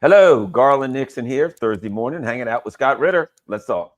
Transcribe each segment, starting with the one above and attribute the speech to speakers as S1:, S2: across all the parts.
S1: Hello, Garland Nixon here, Thursday morning, hanging out with Scott Ritter. Let's talk.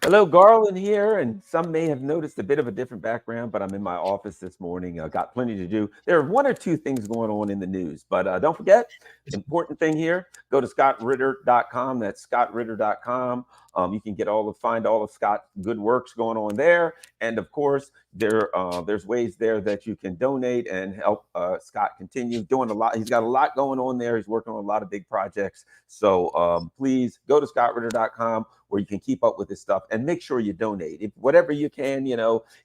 S1: Hello, Garland here, and some may have noticed a bit of a different background, but I'm in my office this morning. Got plenty to do. There are one or two things going on in the news, but don't forget, important thing here, go to scottritter.com. That's scottritter.com. You can find all of Scott's good works going on there. And of course, there's ways there that you can donate and help Scott continue doing a lot. He's got a lot going on there. He's working on a lot of big projects. So please go to scottritter.com where you can keep up with this stuff and make sure you donate whatever you can,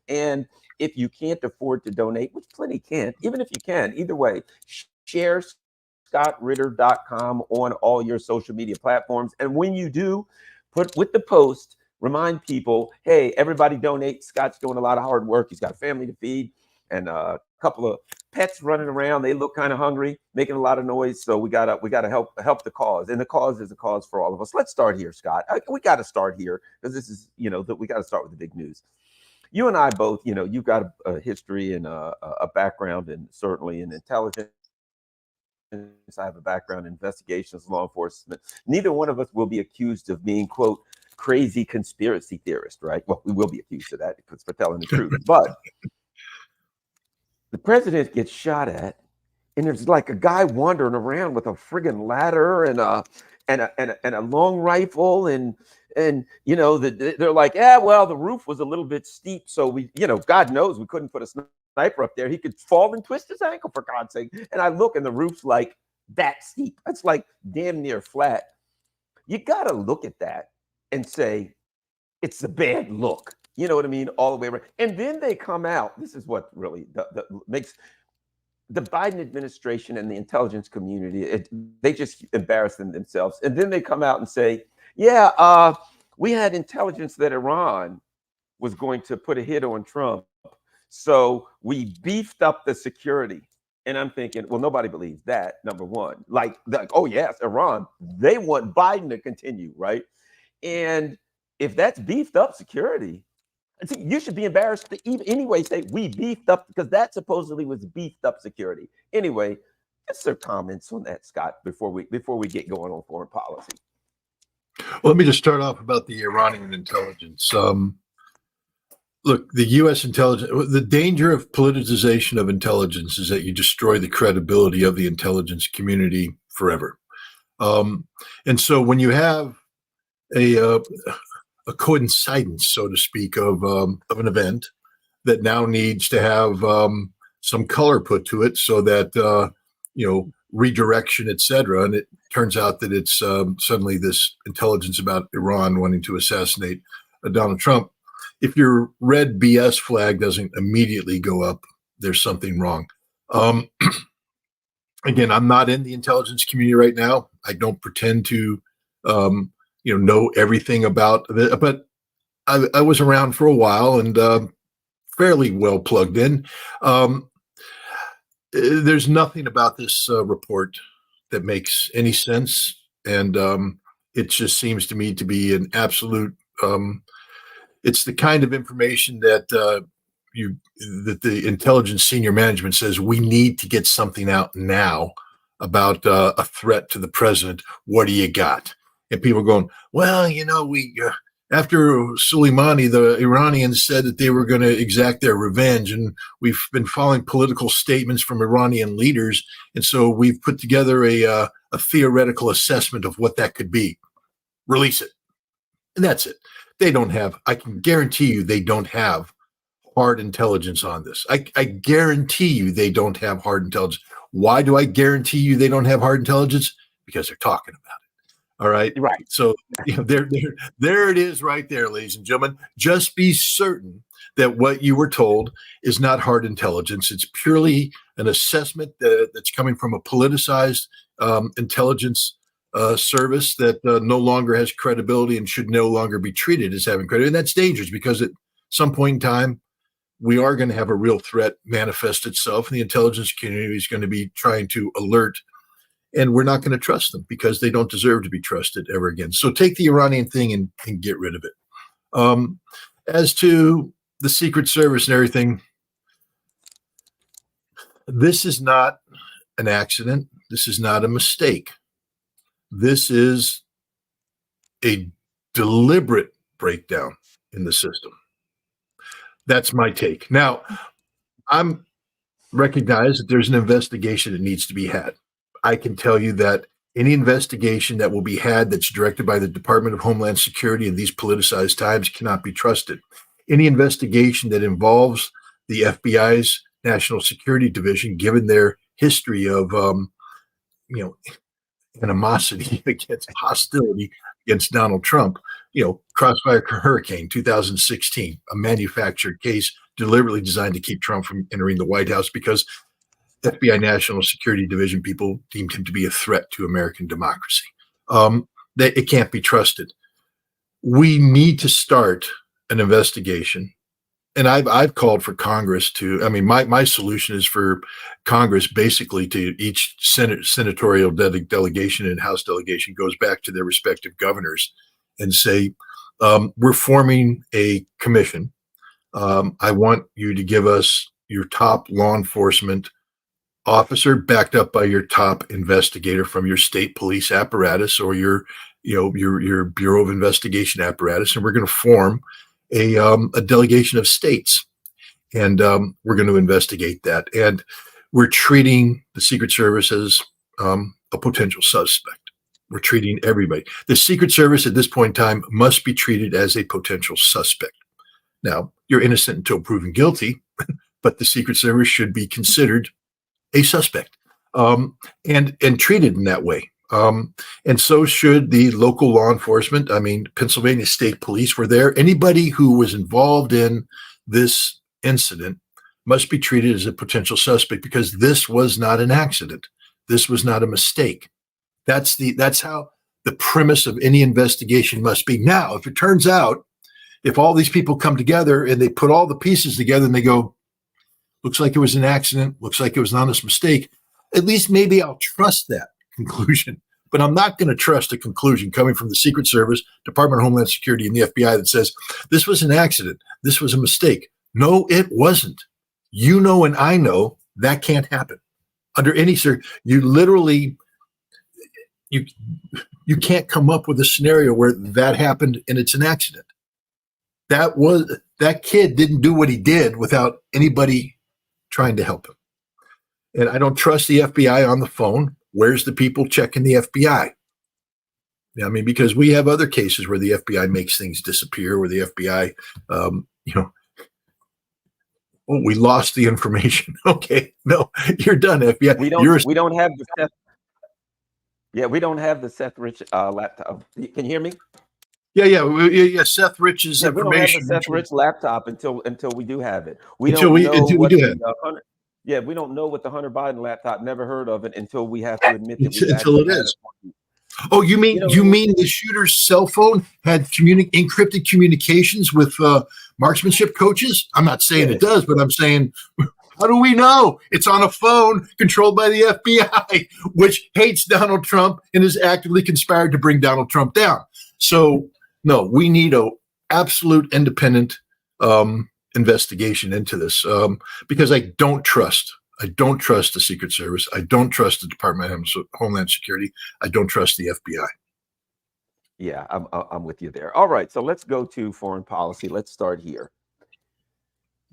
S1: and if you can't afford to donate, which plenty can't, even if you can, either way, share scottritter.com on all your social media platforms. And when you do, put with the post, remind people, hey, everybody donate. Scott's doing a lot of hard work. He's got a family to feed and a couple of pets running around. They look kind of hungry, making a lot of noise. So we gotta help the cause, and the cause is a cause for all of us. Let's start here, Scott. We got to start here because this is, that we got to start with the big news. You and I both, you've got a history and a background, and certainly in intelligence. I have a background in investigations, law enforcement. Neither one of us will be accused of being, quote, crazy conspiracy theorist, right? Well, we will be accused of that because we're telling the truth, but the president gets shot at, and there's like a guy wandering around with a friggin' ladder and a long rifle, and they're like, yeah, well, the roof was a little bit steep, so we, God knows we couldn't put a sniper up there. He could fall and twist his ankle, for God's sake. And I look, and the roof's like that steep. It's like damn near flat. You got to look at that and say it's a bad look. You know what I mean? All the way around. And then they come out. This is what really makes the Biden administration and the intelligence community, they just embarrass themselves. And then they come out and say, yeah, we had intelligence that Iran was going to put a hit on Trump. So we beefed up the security. And I'm thinking, well, nobody believes that, number one. Like, oh, yes, Iran, they want Biden to continue, right? And if that's beefed up security, you should be embarrassed to even anyway say we beefed up, because that supposedly was beefed up security. Anyway, just some comments on that, Scott, before we get going on foreign policy.
S2: Well, let me just start off about the Iranian intelligence. Look, the U.S. intelligence, the danger of politicization of intelligence is that you destroy the credibility of the intelligence community forever. And so when you have a coincidence, so to speak, of an event that now needs to have some color put to it, so that redirection, etc. And it turns out that it's suddenly this intelligence about Iran wanting to assassinate Donald Trump. If your red BS flag doesn't immediately go up, there's something wrong. Again, I'm not in the intelligence community right now. I don't pretend to know everything about it, but I was around for a while and fairly well plugged in. There's nothing about this report that makes any sense, and it just seems to me to be an absolute. It's the kind of information that that the intelligence senior management says we need to get something out now about a threat to the president. What do you got? And people are going, well, we after Soleimani, the Iranians said that they were going to exact their revenge, and we've been following political statements from Iranian leaders, and so we've put together a theoretical assessment of what that could be. Release it, and that's it. They don't have. I can guarantee you, they don't have hard intelligence on this. I guarantee you, they don't have hard intelligence. Why do I guarantee you they don't have hard intelligence? Because they're talking about it. All right.
S1: Right.
S2: So there it is right there, ladies and gentlemen. Just be certain that what you were told is not hard intelligence. It's purely an assessment that's coming from a politicized intelligence service that no longer has credibility and should no longer be treated as having credibility. And that's dangerous, because at some point in time, we are going to have a real threat manifest itself, and the intelligence community is going to be trying to alert, and we're not going to trust them because they don't deserve to be trusted ever again. So take the Iranian thing and get rid of it. As to the Secret Service and everything, this is not an accident. This is not a mistake. This is a deliberate breakdown in the system. That's my take. Now, I'm recognize that there's an investigation that needs to be had. I can tell you that any investigation that will be had that's directed by the Department of Homeland Security in these politicized times cannot be trusted. Any investigation that involves the FBI's National Security Division, given their history of animosity against hostility against Donald Trump, Crossfire Hurricane 2016, a manufactured case deliberately designed to keep Trump from entering the White House because FBI National Security Division people deemed him to be a threat to American democracy. That it can't be trusted. We need to start an investigation. And I've called for Congress to, my solution is for Congress basically to each senatorial delegation and House delegation goes back to their respective governors and say, we're forming a commission. I want you to give us your top law enforcement officer backed up by your top investigator from your state police apparatus or your Bureau of Investigation apparatus. And we're going to form a delegation of states, and we're going to investigate that. And we're treating the Secret Service as a potential suspect. We're treating everybody. The Secret Service at this point in time must be treated as a potential suspect. Now, you're innocent until proven guilty, but the Secret Service should be considered a suspect and treated in that way. And so should the local law enforcement. Pennsylvania State Police were there. Anybody who was involved in this incident must be treated as a potential suspect because this was not an accident. This was not a mistake. That's how the premise of any investigation must be. Now, if it turns out, if all these people come together and they put all the pieces together and they go, looks like it was an accident, looks like it was an honest mistake, at least maybe I'll trust that conclusion. But I'm not going to trust a conclusion coming from the Secret Service, Department of Homeland Security, and the FBI that says this was an accident, this was a mistake. No, it wasn't. And I know that can't happen under any you literally you can't come up with a scenario where that happened and it's an accident. That kid didn't do what he did without anybody trying to help him. And I don't trust the FBI on the phone. Where's the people checking the FBI? Because we have other cases where the FBI makes things disappear, where the FBI, we lost the information. Okay, no, you're done, FBI.
S1: We don't have the Seth. Yeah, we don't have the Seth Rich laptop. Can you hear me?
S2: Yeah. Seth Rich's information.
S1: We don't have the Seth Rich laptop until we do have it. We don't know what the Hunter Biden laptop. Never heard of it until we have to admit that
S2: until it is. Oh, you mean the shooter's cell phone had encrypted communications with marksmanship coaches? I'm not saying it does, but I'm saying, how do we know? It's on a phone controlled by the FBI, which hates Donald Trump and has actively conspired to bring Donald Trump down. So, no, we need a absolute independent investigation into this because I don't trust the Secret Service. I don't trust the Department of Homeland Security. I don't trust the FBI.
S1: Yeah, I'm with you there. All right, so let's go to foreign policy. Let's start here.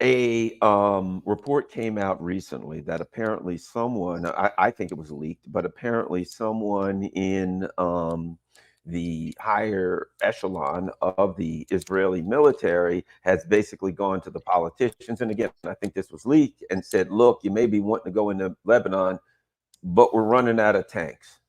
S1: A report came out recently that apparently someone, I think it was leaked, but apparently someone in the higher echelon of the Israeli military has basically gone to the politicians. And again, I think this was leaked and said, look, you may be wanting to go into Lebanon, but we're running out of tanks.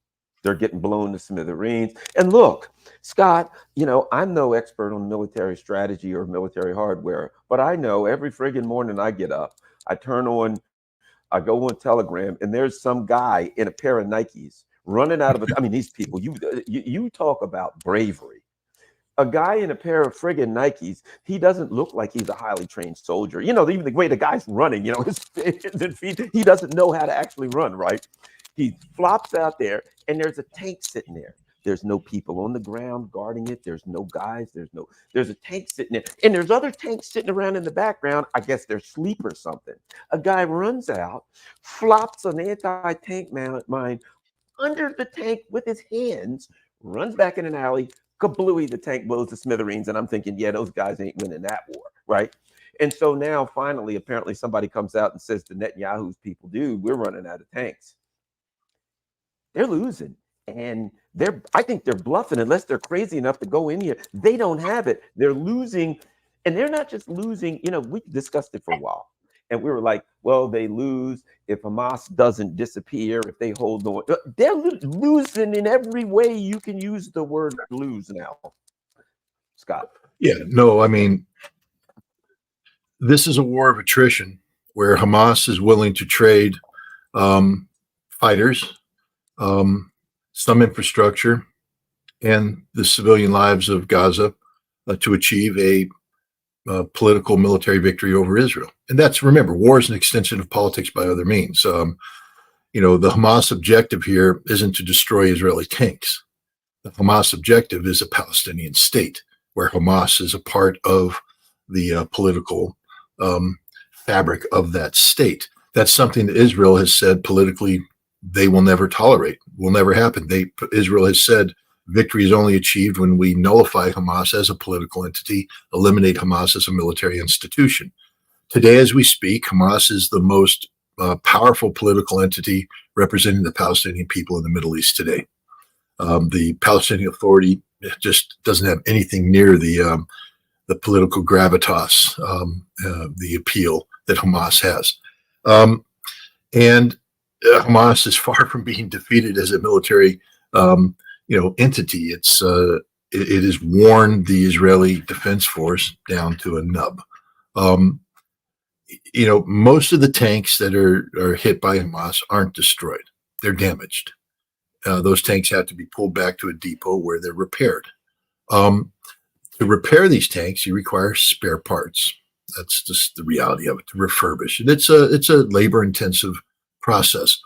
S1: They're getting blown to smithereens. And look, Scott, you know, I'm no expert on military strategy or military hardware, but I know every friggin' morning I get up, I go on Telegram, and there's some guy in a pair of Nikes running out of it. I mean, these people, you talk about bravery. A guy in a pair of friggin' Nikes, he doesn't look like he's a highly trained soldier. You know, even the way the guy's running, you know, his feet, he doesn't know how to actually run, right? He flops out there, and there's a tank sitting there. There's no people on the ground guarding it. There's no guys. There's a tank sitting there. And there's other tanks sitting around in the background. I guess they're asleep or something. A guy runs out, flops an anti-tank mine under the tank with his hands, runs back in an alley, kablooey, the tank blows to smithereens. And I'm thinking, yeah, those guys ain't winning that war, right? And so now finally, apparently somebody comes out and says to Netanyahu's people, dude, we're running out of tanks. They're losing. And I think they're bluffing unless they're crazy enough to go in here. They don't have it. They're losing. And they're not just losing. You know, we discussed it for a while. And we were like, well, they lose if Hamas doesn't disappear, if they hold on. They're losing in every way you can use the word lose now, Scott.
S2: Yeah, no, I mean, this is a war of attrition where Hamas is willing to trade fighters, some infrastructure, and the civilian lives of Gaza to achieve a political military victory over Israel. And that's, remember, war is an extension of politics by other means. You know, the Hamas objective here isn't to destroy Israeli tanks. The Hamas objective is a Palestinian state where Hamas is a part of the political fabric of that state. That's something that Israel has said politically they will never tolerate, will never happen. Israel has said victory is only achieved when we nullify Hamas as a political entity, eliminate Hamas as a military institution. Today, as we speak, Hamas is the most powerful political entity representing the Palestinian people in the Middle East today. The Palestinian Authority just doesn't have anything near the political gravitas, the appeal that Hamas has. And Hamas is far from being defeated as a military entity. It has worn the Israeli Defense Force down to a nub. Most of the tanks that are hit by Hamas aren't destroyed. They're damaged. Those tanks have to be pulled back to a depot where they're repaired. To repair these tanks, you require spare parts. That's just the reality of it, to refurbish. And it's a labor-intensive process.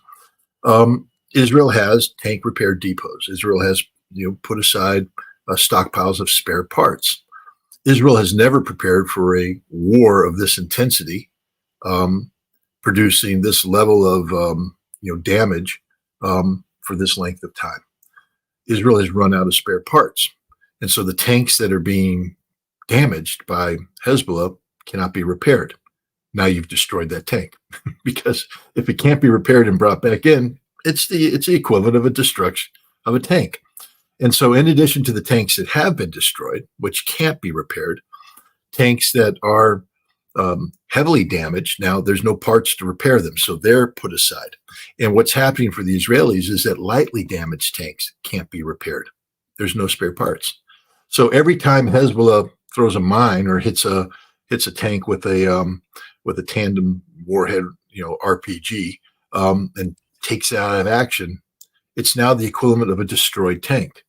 S2: Israel has tank repair depots. Israel has put aside stockpiles of spare parts. Israel has never prepared for a war of this intensity, producing this level of damage for this length of time. Israel has run out of spare parts, and so the tanks that are being damaged by Hezbollah cannot be repaired. Now you've destroyed that tank, because if it can't be repaired and brought back in, it's the equivalent of a destruction of a tank. And so in addition to the tanks that have been destroyed, which can't be repaired, tanks that are heavily damaged, now there's no parts to repair them, so they're put aside. And what's happening for the Israelis is that lightly damaged tanks can't be repaired. There's no spare parts. So every time Hezbollah throws a mine or hits a tank with a tandem warhead, RPG, and takes it out of action, it's now the equivalent of a destroyed tank.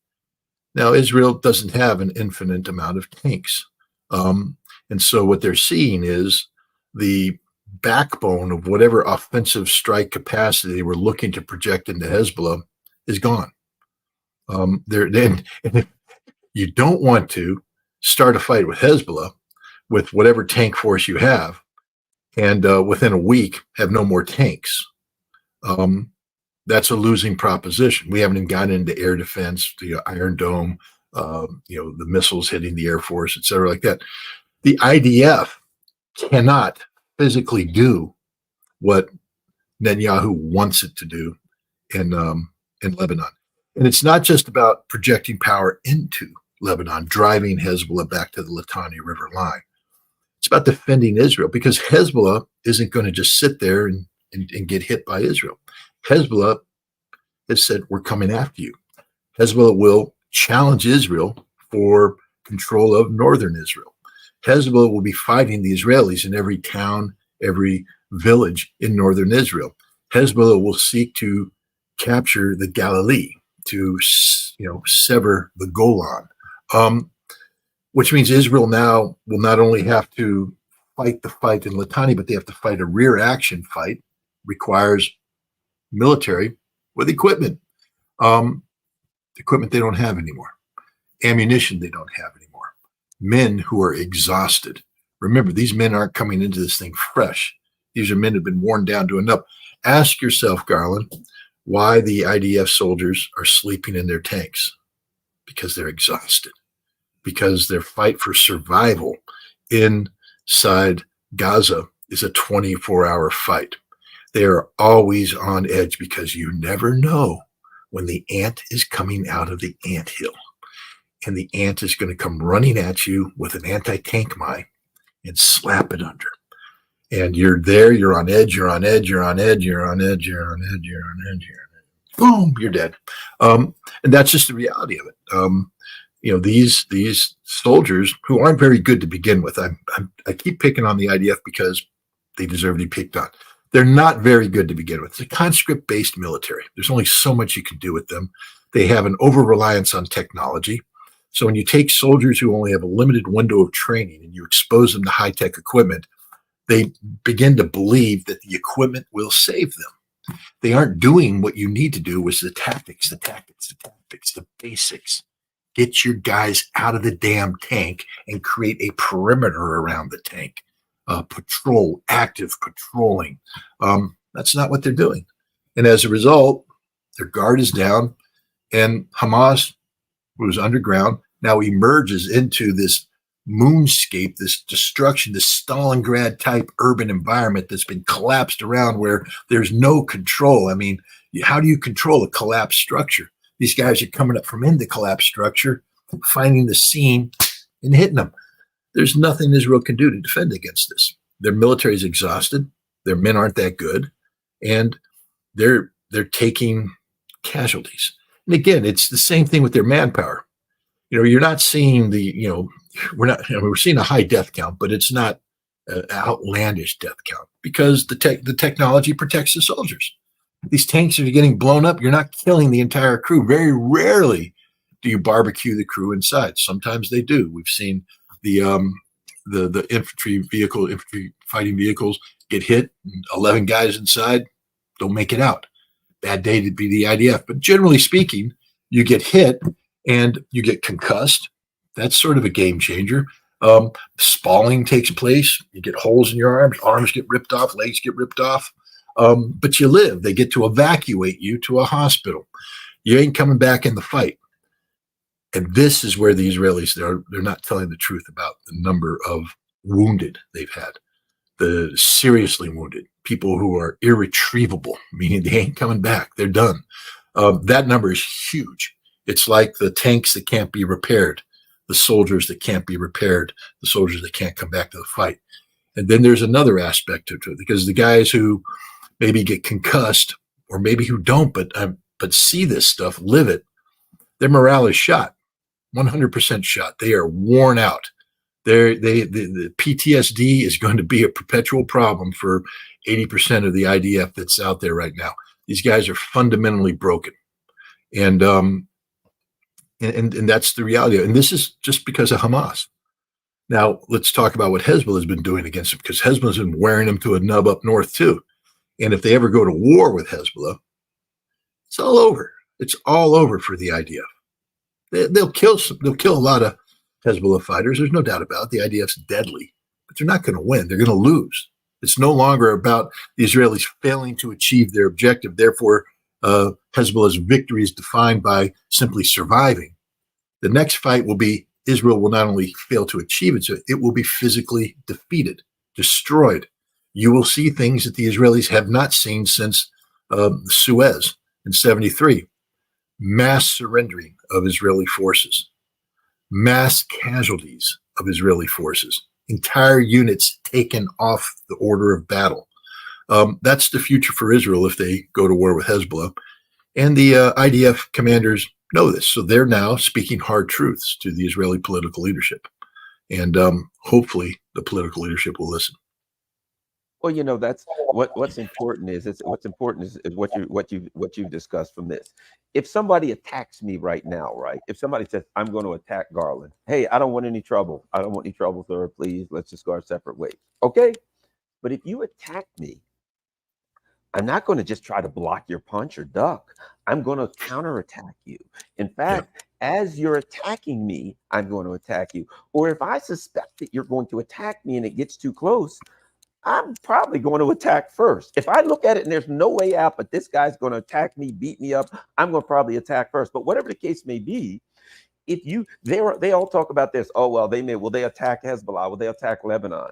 S2: Now, Israel doesn't have an infinite amount of tanks. And so what they're seeing is the backbone of whatever offensive strike capacity they were looking to project into Hezbollah is gone. And if you don't want to start a fight with Hezbollah with whatever tank force you have, and within a week have no more tanks. That's a losing proposition. We haven't even gotten into air defense, the Iron Dome, the missiles hitting the Air Force, et cetera, like that. The IDF cannot physically do what Netanyahu wants it to do in Lebanon. And it's not just about projecting power into Lebanon, driving Hezbollah back to the Litani River line. It's about defending Israel, because Hezbollah isn't going to just sit there and get hit by Israel. Hezbollah has said, we're coming after you. Hezbollah will challenge Israel for control of northern Israel. Hezbollah will be fighting the Israelis in every town, every village in northern Israel. Hezbollah will seek to capture the Galilee, to sever the Golan, which means Israel now will not only have to fight the fight in Litani, but they have to fight a rear action fight. Requires military with equipment, equipment they don't have anymore, ammunition they don't have anymore, men who are exhausted. Remember, these men aren't coming into this thing fresh. These are men who have been worn down to enough. Ask yourself, Garland, why the IDF soldiers are sleeping in their tanks. Because they're exhausted. Because their fight for survival inside Gaza is a 24-hour fight. They are always on edge because you never know when the ant is coming out of the anthill. And the ant is going to come running at you with an anti-tank mine and slap it under. And you're there, you're on edge, you're on edge, you're on edge, you're on edge, you're on edge, you're on edge, you're on edge. Boom, you're dead. And that's just the reality of it. These soldiers who aren't very good to begin with. I keep picking on the IDF because they deserve to be picked on. They're not very good to begin with. It's a conscript-based military. There's only so much you can do with them. They have an over-reliance on technology. So when you take soldiers who only have a limited window of training and you expose them to high-tech equipment, they begin to believe that the equipment will save them. They aren't doing what you need to do, which is the tactics, the basics. Get your guys out of the damn tank and create a perimeter around the tank. Patrol, active patrolling. That's not what they're doing. And as a result, their guard is down, and Hamas, who was underground, now emerges into this moonscape, this destruction, this Stalingrad type urban environment that's been collapsed around where there's no control. I mean, how do you control a collapsed structure? These guys are coming up from in the collapsed structure, finding the scene and hitting them. There's nothing Israel can do to defend against this. Their military is exhausted. Their men aren't that good. And they're taking casualties. And again, it's the same thing with their manpower. You're not seeing we're seeing a high death count, but it's not an outlandish death count because the technology protects the soldiers. These tanks are getting blown up. You're not killing the entire crew. Very rarely do you barbecue the crew inside. Sometimes they do. We've seen the infantry fighting vehicles get hit, 11 guys inside don't make it out. Bad day to be the IDF. But generally speaking, you get hit and you get concussed. That's sort of a game changer. Spalling takes place. You get holes in your arms get ripped off, legs get ripped off. But you live. They get to evacuate you to a hospital. You ain't coming back in the fight. And this is where the Israelis, they're not telling the truth about the number of wounded they've had, the seriously wounded, people who are irretrievable, meaning they ain't coming back. They're done. That number is huge. It's like the tanks that can't be repaired, the soldiers that can't be repaired, the soldiers that can't come back to the fight. And then there's another aspect to it, because the guys who maybe get concussed or maybe who don't, but see this stuff, live it, their morale is shot. 100% shot. They are worn out. The PTSD is going to be a perpetual problem for 80% of the IDF that's out there right now. These guys are fundamentally broken, and that's the reality. And this is just because of Hamas. Now let's talk about what Hezbollah has been doing against them, because Hezbollah's been wearing them to a nub up north too. And if they ever go to war with Hezbollah, it's all over. It's all over for the IDF. They'll kill a lot of Hezbollah fighters. There's no doubt about it. The IDF's deadly, but they're not going to win. They're going to lose. It's no longer about the Israelis failing to achieve their objective. Therefore, Hezbollah's victory is defined by simply surviving. The next fight will be Israel will not only fail to achieve it, it will be physically defeated, destroyed. You will see things that the Israelis have not seen since Suez in 73. Mass surrendering of Israeli forces, mass casualties of Israeli forces, entire units taken off the order of battle. That's the future for Israel if they go to war with Hezbollah. And the IDF commanders know this. So they're now speaking hard truths to the Israeli political leadership. And hopefully the political leadership will listen.
S1: Well, that's what's important is what you've discussed from this. If somebody attacks me right now, right? If somebody says I'm going to attack Garland, hey, I don't want any trouble. I don't want any trouble, sir. Please, let's just go our separate ways. Okay. But if you attack me, I'm not going to just try to block your punch or duck. I'm going to counterattack you. In fact, as you're attacking me, I'm going to attack you. Or if I suspect that you're going to attack me and it gets too close, I'm probably going to attack first. If I look at it and there's no way out, but this guy's going to attack me, beat me up, I'm going to probably attack first. But whatever the case may be, they all talk about this. Oh, well, will they attack Hezbollah? Will they attack Lebanon?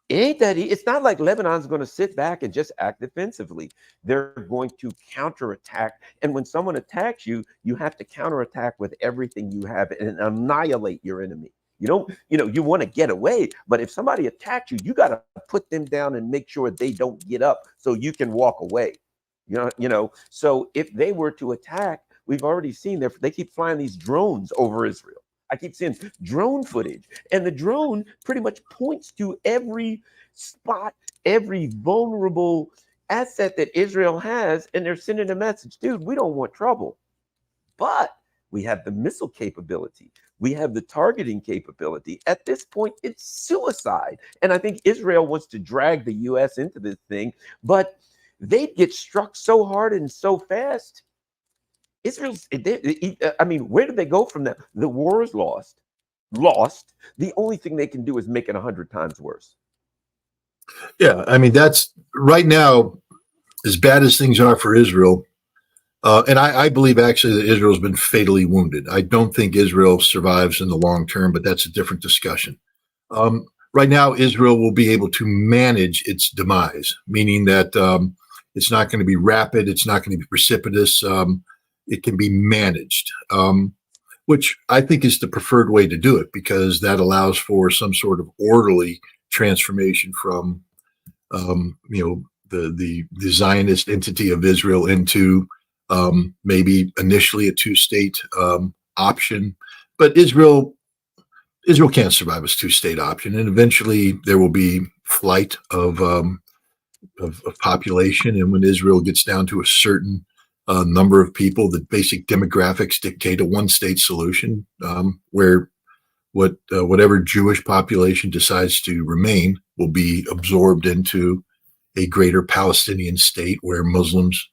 S1: It's not like Lebanon's going to sit back and just act defensively. They're going to counterattack. And when someone attacks you, you have to counterattack with everything you have and annihilate your enemy. You want to get away, but if somebody attacks you, you got to put them down and make sure they don't get up so you can walk away. So if they were to attack, we've already seen they keep flying these drones over Israel. I keep seeing drone footage, and the drone pretty much points to every spot, every vulnerable asset that Israel has, and they're sending a message, dude, we don't want trouble. But we have the missile capability. We have the targeting capability. At this point, it's suicide. And I think Israel wants to drag the U.S. into this thing, but they get struck so hard and so fast. Where did they go from that? The war is lost. The only thing they can do is make it 100 times worse.
S2: Yeah, that's right now, as bad as things are for Israel. And I believe actually that Israel's been fatally wounded. I don't think Israel survives in the long term, but that's a different discussion. Right now, Israel will be able to manage its demise, meaning that it's not going to be rapid. It's not going to be precipitous. It can be managed, which I think is the preferred way to do it, because that allows for some sort of orderly transformation from, the Zionist entity of Israel into maybe initially a two-state option. But Israel can't survive as two-state option, and eventually there will be flight of population. And when Israel gets down to a certain number of people, the basic demographics dictate a one-state solution, where whatever Jewish population decides to remain will be absorbed into a greater Palestinian state where Muslims,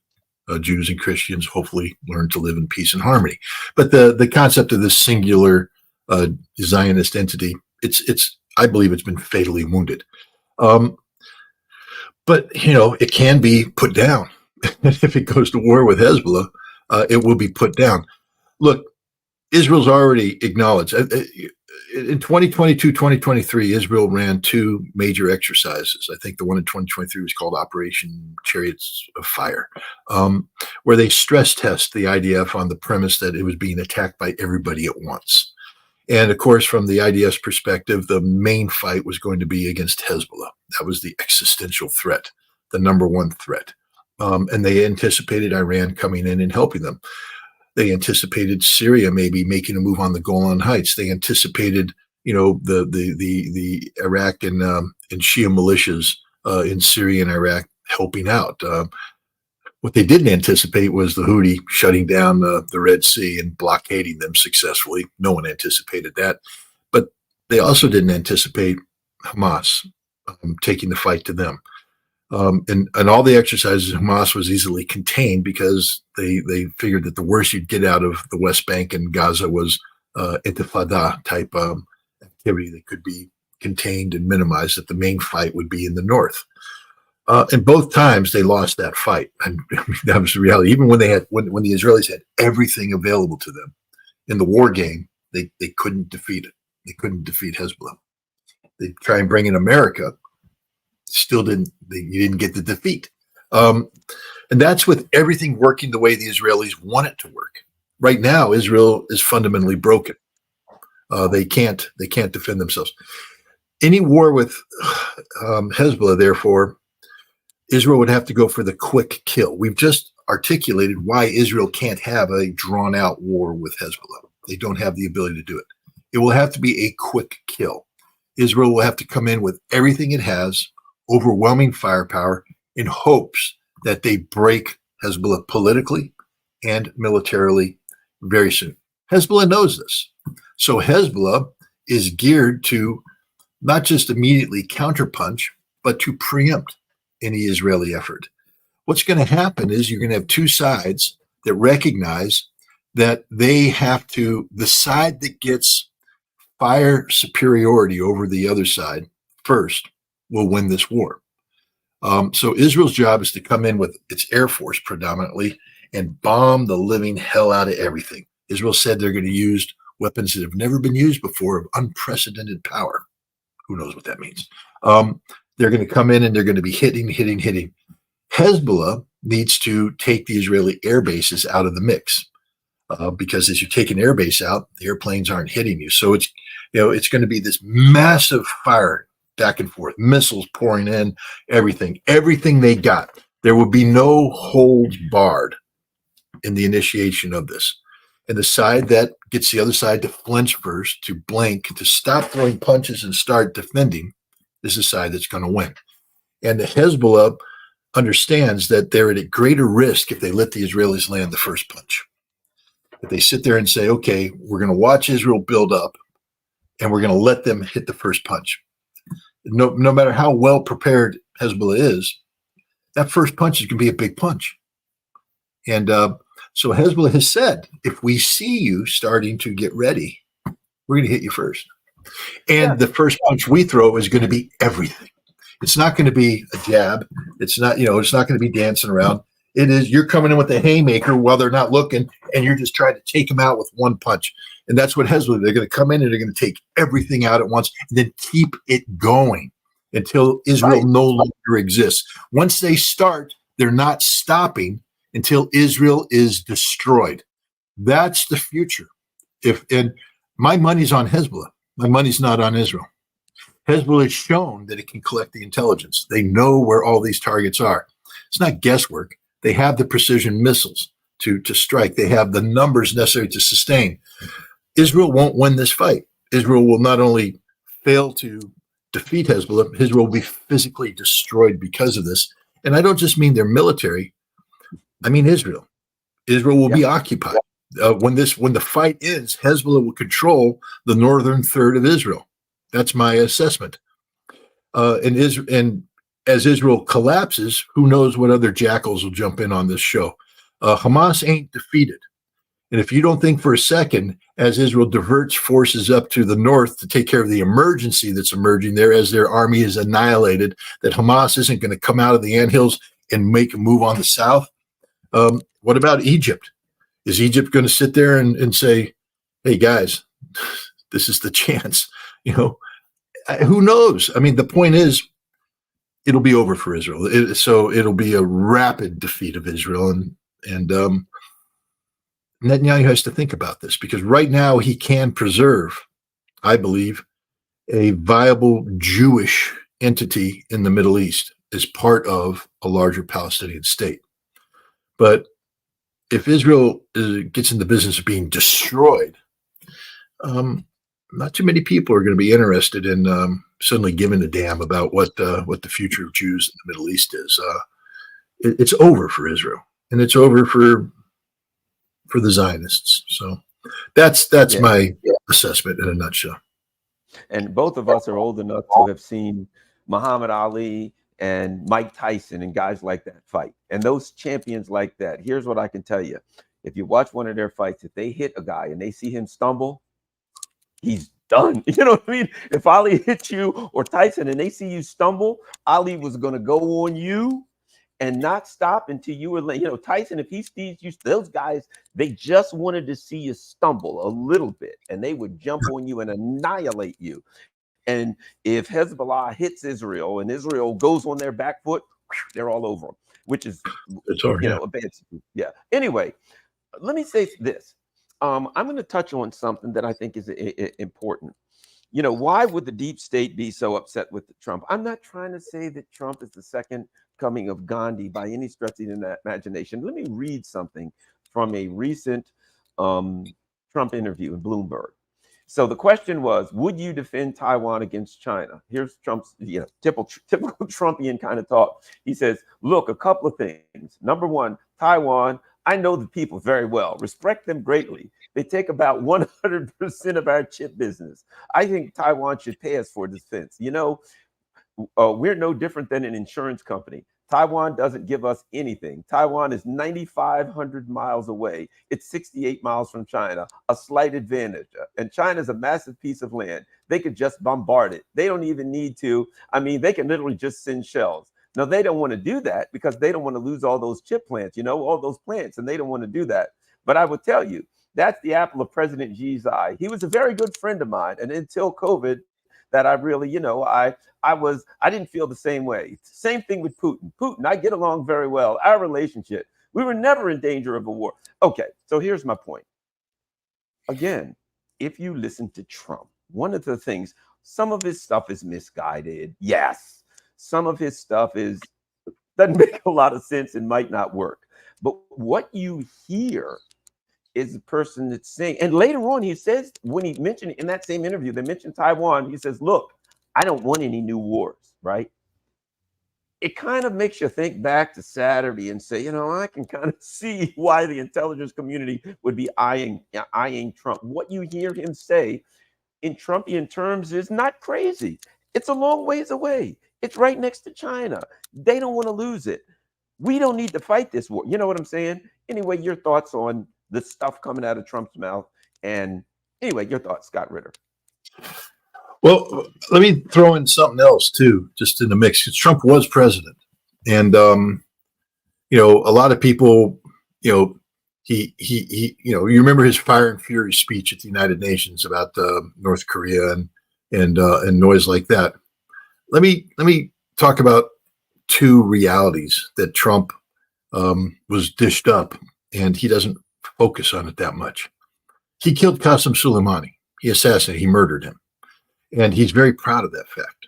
S2: Jews, and Christians hopefully learn to live in peace and harmony. But the concept of this singular Zionist entity, I believe it's been fatally wounded. But it can be put down. If it goes to war with Hezbollah, it will be put down. Look, Israel's already acknowledged. In 2022, 2023, Israel ran two major exercises. I think the one in 2023 was called Operation Chariots of Fire, where they stress test the IDF on the premise that it was being attacked by everybody at once. And of course, from the IDF's perspective, the main fight was going to be against Hezbollah. That was the existential threat, the number one threat. And they anticipated Iran coming in and helping them. They anticipated Syria maybe making a move on the Golan Heights. They anticipated, the Iraq and Shia militias in Syria and Iraq helping out. What they didn't anticipate was the Houthi shutting down the Red Sea and blockading them successfully. No one anticipated that. But they also didn't anticipate Hamas taking the fight to them. And all the exercises, Hamas was easily contained because they figured that the worst you'd get out of the West Bank and Gaza was intifada type activity that could be contained and minimized, that the main fight would be in the north. And both times they lost that fight. And that was the reality. Even when when the Israelis had everything available to them in the war game, they couldn't defeat it. They couldn't defeat Hezbollah. They try and bring in America. Still you didn't get the defeat. And that's with everything working the way the Israelis want it to work. Right now, Israel is fundamentally broken. They can't defend themselves. Any war with Hezbollah, therefore, Israel would have to go for the quick kill. We've just articulated why Israel can't have a drawn-out war with Hezbollah. They don't have the ability to do it. It will have to be a quick kill. Israel will have to come in with everything it has, overwhelming firepower, in hopes that they break Hezbollah politically and militarily very soon. Hezbollah knows this. So Hezbollah is geared to not just immediately counterpunch, but to preempt any Israeli effort. What's going to happen is you're going to have two sides that recognize that they have to, the side that gets fire superiority over the other side first will win this war. So Israel's job is to come in with its air force predominantly and bomb the living hell out of everything. Israel said they're going to use weapons that have never been used before of unprecedented power. Who knows what that means? They're going to come in and they're going to be hitting. Hezbollah needs to take the Israeli air bases out of the mix because as you take an air base out, the airplanes aren't hitting you. So it's going to be this massive fire back and forth, missiles pouring in, everything they got. There will be no holds barred in the initiation of this. And the side that gets the other side to flinch first, to blink, to stop throwing punches and start defending is the side that's going to win. And the Hezbollah understands that they're at a greater risk if they let the Israelis land the first punch. If they sit there and say, okay, we're going to watch Israel build up and we're going to let them hit the first punch. No matter how well prepared Hezbollah is, that first punch is going to be a big punch. And so Hezbollah has said, if we see you starting to get ready, we're going to hit you first. And the first punch we throw is going to be everything. It's not going to be a jab. It's not going to be dancing around. It is, you're coming in with a haymaker while they're not looking, and you're just trying to take them out with one punch. And that's what Hezbollah, they're going to come in and they're going to take everything out at once and then keep it going until Israel no longer exists. Once they start, they're not stopping until Israel is destroyed. That's the future. And my money's on Hezbollah. My money's not on Israel. Hezbollah has shown that it can collect the intelligence. They know where all these targets are. It's not guesswork. They have the precision missiles to strike. They have the numbers necessary to sustain. Israel won't win this fight. Israel will not only fail to defeat Hezbollah, Israel will be physically destroyed because of this. And I don't just mean their military. I mean Israel. Israel will be occupied. When the fight ends, Hezbollah will control the northern third of Israel. That's my assessment. And as Israel collapses, who knows what other jackals will jump in on this show. Hamas ain't defeated. And if you don't think for a second, as Israel diverts forces up to the north to take care of the emergency that's emerging there as their army is annihilated, that Hamas isn't going to come out of the anthills and make a move on the south. What about Egypt? Is Egypt going to sit there and say, hey, guys, this is the chance? Who knows? I mean, the point is, it'll be over for Israel. So it'll be a rapid defeat of Israel. And Netanyahu has to think about this because right now he can preserve, I believe, a viable Jewish entity in the Middle East as part of a larger Palestinian state. But if Israel gets in the business of being destroyed, not too many people are going to be interested in suddenly giving a damn about what the future of Jews in the Middle East is. It's over for Israel, and it's over for the Zionists. So that's my assessment in a nutshell.
S1: And both of us are old enough to have seen Muhammad Ali and Mike Tyson and guys like that fight. And those champions like that, here's what I can tell you. If you watch one of their fights, if they hit a guy and they see him stumble, he's done. You know what I mean? If Ali hit you or Tyson and they see you stumble, Ali was going to go on you and not stop until you were, Tyson, if he sees you, those guys, they just wanted to see you stumble a little bit and they would jump on you and annihilate you. And if Hezbollah hits Israel and Israel goes on their back foot, they're all over them, which is, a bad. Yeah. Anyway, let me say this. I'm going to touch on something that I think is important. Why would the deep state be so upset with Trump? I'm not trying to say that Trump is the second shortcoming of Gandhi by any stretch of the imagination. Let me read something from a recent Trump interview in Bloomberg. So the question was, would you defend Taiwan against China? Here's Trump's, typical Trumpian kind of talk. He says, look, a couple of things. Number one, Taiwan, I know the people very well, respect them greatly. They take about 100% of our chip business. I think Taiwan should pay us for defense. We're no different than an insurance company. Taiwan doesn't give us anything. Taiwan is 9,500 miles away. It's 68 miles from China, a slight advantage. And China's a massive piece of land. They could just bombard it. They don't even need to. I mean, they can literally just send shells. Now, they don't want to do that because they don't want to lose all those chip plants, all those plants, and they don't want to do that. But I would tell you, that's the apple of President Xi's eye. He was a very good friend of mine. And until COVID, that I really, I didn't feel the same way. Same thing with Putin. Putin, I get along very well. Our relationship, we were never in danger of a war. Okay, so here's my point. Again, if you listen to Trump, one of the things, some of his stuff is misguided. Yes, some of his stuff doesn't make a lot of sense and might not work. But what you hear is the person that's saying, and later on he says, when he mentioned in that same interview, they mentioned Taiwan, he says, look, I don't want any new wars, right? It kind of makes you think back to Saturday and say, I can kind of see why the intelligence community would be eyeing Trump. What you hear him say in Trumpian terms is not crazy. It's a long ways away. It's right next to China. They don't want to lose it. We don't need to fight this war. You know what I'm saying? Anyway, your thoughts on the stuff coming out of Trump's mouth. And anyway, your thoughts, Scott Ritter.
S2: Well, let me throw in something else too, just in the mix, because Trump was president. And, a lot of people, he you remember his fire and fury speech at the United Nations about North Korea and noise like that. Let me talk about two realities that Trump was dished up, and he doesn't focus on it that much. He killed Qasem Soleimani. He assassinated, he murdered him. And he's very proud of that fact.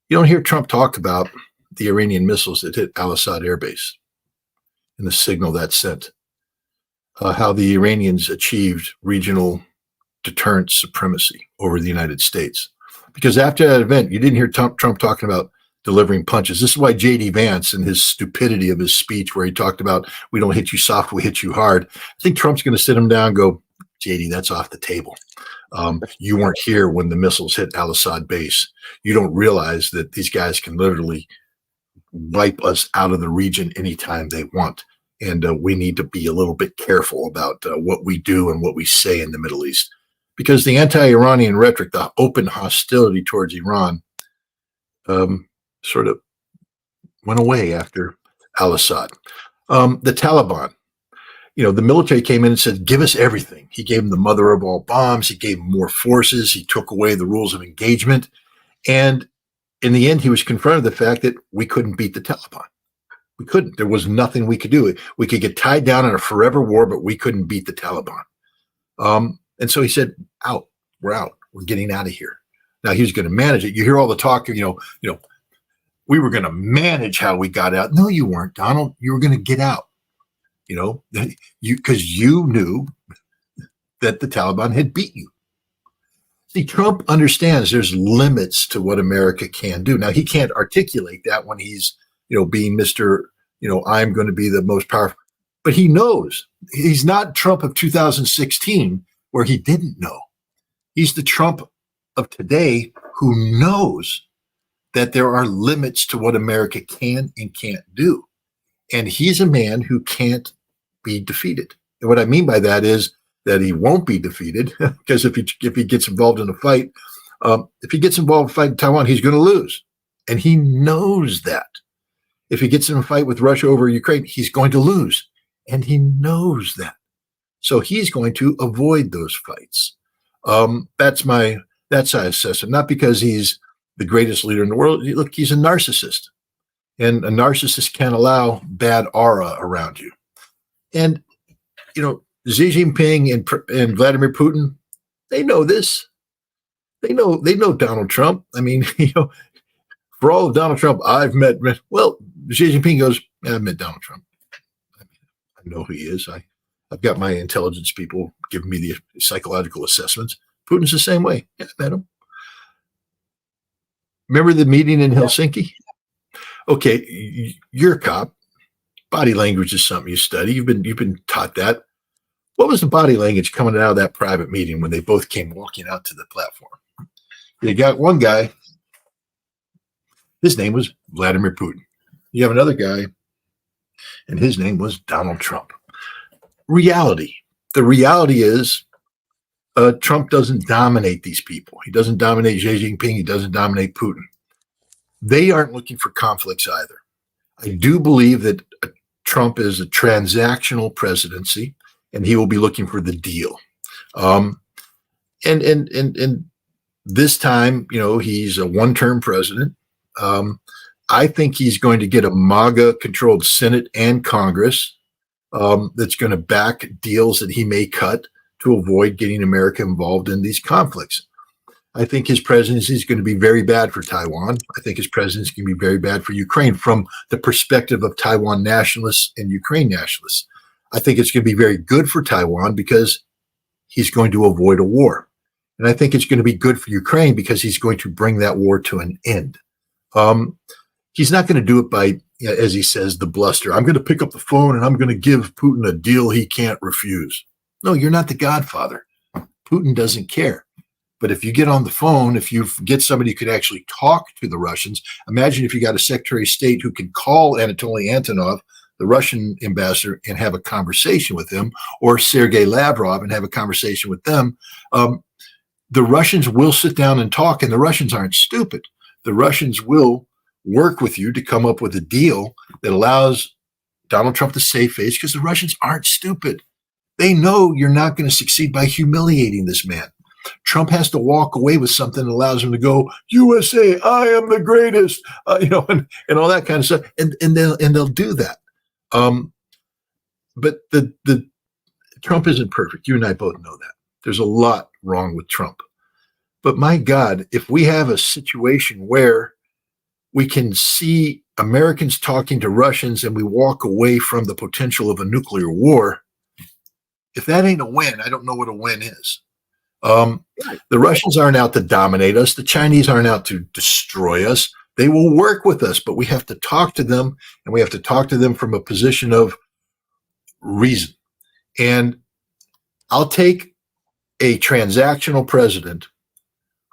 S2: You don't hear Trump talk about the Iranian missiles that hit Al-Assad Air Base and the signal that sent, how the Iranians achieved regional deterrent supremacy over the United States. Because after that event, you didn't hear Trump talking about delivering punches. This is why J.D. Vance and his stupidity of his speech where he talked about, we don't hit you soft, we hit you hard. I think Trump's going to sit him down and go, J.D., that's off the table. You weren't here when the missiles hit Al-Assad base. You don't realize that these guys can literally wipe us out of the region anytime they want. And we need to be a little bit careful about what we do and what we say in the Middle East. Because the anti-Iranian rhetoric, the open hostility towards Iran, sort of went away after Al-Assad. The Taliban, the military came in and said, give us everything. He gave them the mother of all bombs. He gave them more forces. He took away the rules of engagement. And in the end, he was confronted with the fact that we couldn't beat the Taliban. We couldn't. There was nothing we could do. We could get tied down in a forever war, but we couldn't beat the Taliban. And so he said, out. We're out. We're getting out of here. Now he was going to manage it. You hear all the talk of, we were going to manage how we got out. No, you weren't, Donald. You were going to get out. Because you knew that the Taliban had beat you. See, Trump understands there's limits to what America can do. Now, he can't articulate that when he's, being Mr., I'm going to be the most powerful. But he knows. He's not Trump of 2016 where he didn't know. He's the Trump of today who knows that there are limits to what America can and can't do. And he's a man who can't be defeated. And what I mean by that is that he won't be defeated because if he gets involved in a fight, if he gets involved in a fight in Taiwan, he's going to lose. And he knows that. If he gets in a fight with Russia over Ukraine, he's going to lose. And he knows that. So he's going to avoid those fights. That's how I assess him. Not because he's the greatest leader in the world. Look, he's a narcissist. And a narcissist can't allow bad aura around you. And, Xi Jinping and Vladimir Putin, they know this. They know Donald Trump. I mean, for all of Donald Trump I've met, well, Xi Jinping goes, I've met Donald Trump. I know who he is. I've got my intelligence people giving me the psychological assessments. Putin's the same way. Yeah, I met him. Remember the meeting in Helsinki? Okay, you're a cop. Body language is something you study. You've been taught that. What was the body language coming out of that private meeting when they both came walking out to the platform? They got one guy. His name was Vladimir Putin. You have another guy, and his name was Donald Trump. Reality. The reality is Trump doesn't dominate these people. He doesn't dominate Xi Jinping. He doesn't dominate Putin. They aren't looking for conflicts either. I do believe that Trump is a transactional presidency, and he will be looking for the deal. And this time, he's a one-term president. I think he's going to get a MAGA-controlled Senate and Congress that's going to back deals that he may cut to avoid getting America involved in these conflicts. I think his presidency is going to be very bad for Taiwan. I think his presidency is going to be very bad for Ukraine from the perspective of Taiwan nationalists and Ukraine nationalists. I think it's going to be very good for Taiwan because he's going to avoid a war. And I think it's going to be good for Ukraine because he's going to bring that war to an end. He's not going to do it by, as he says, the bluster. I'm going to pick up the phone and I'm going to give Putin a deal he can't refuse. No, you're not the Godfather. Putin doesn't care. But if you get on the phone, if you get somebody who could actually talk to the Russians, imagine if you got a Secretary of State who could call Anatoly Antonov, the Russian ambassador, and have a conversation with him, or Sergei Lavrov and have a conversation with them. The Russians will sit down and talk, and the Russians aren't stupid. The Russians will work with you to come up with a deal that allows Donald Trump to save face, because the Russians aren't stupid. They know you're not going to succeed by humiliating this man. Trump has to walk away with something that allows him to go, USA, I am the greatest, and all that kind of stuff. And they'll do that. But the Trump isn't perfect. You and I both know that. There's a lot wrong with Trump. But my God, if we have a situation where we can see Americans talking to Russians and we walk away from the potential of a nuclear war, if that ain't a win, I don't know what a win is. The Russians aren't out to dominate us. The Chinese aren't out to destroy us. They will work with us, but we have to talk to them, and we have to talk to them from a position of reason. And I'll take a transactional president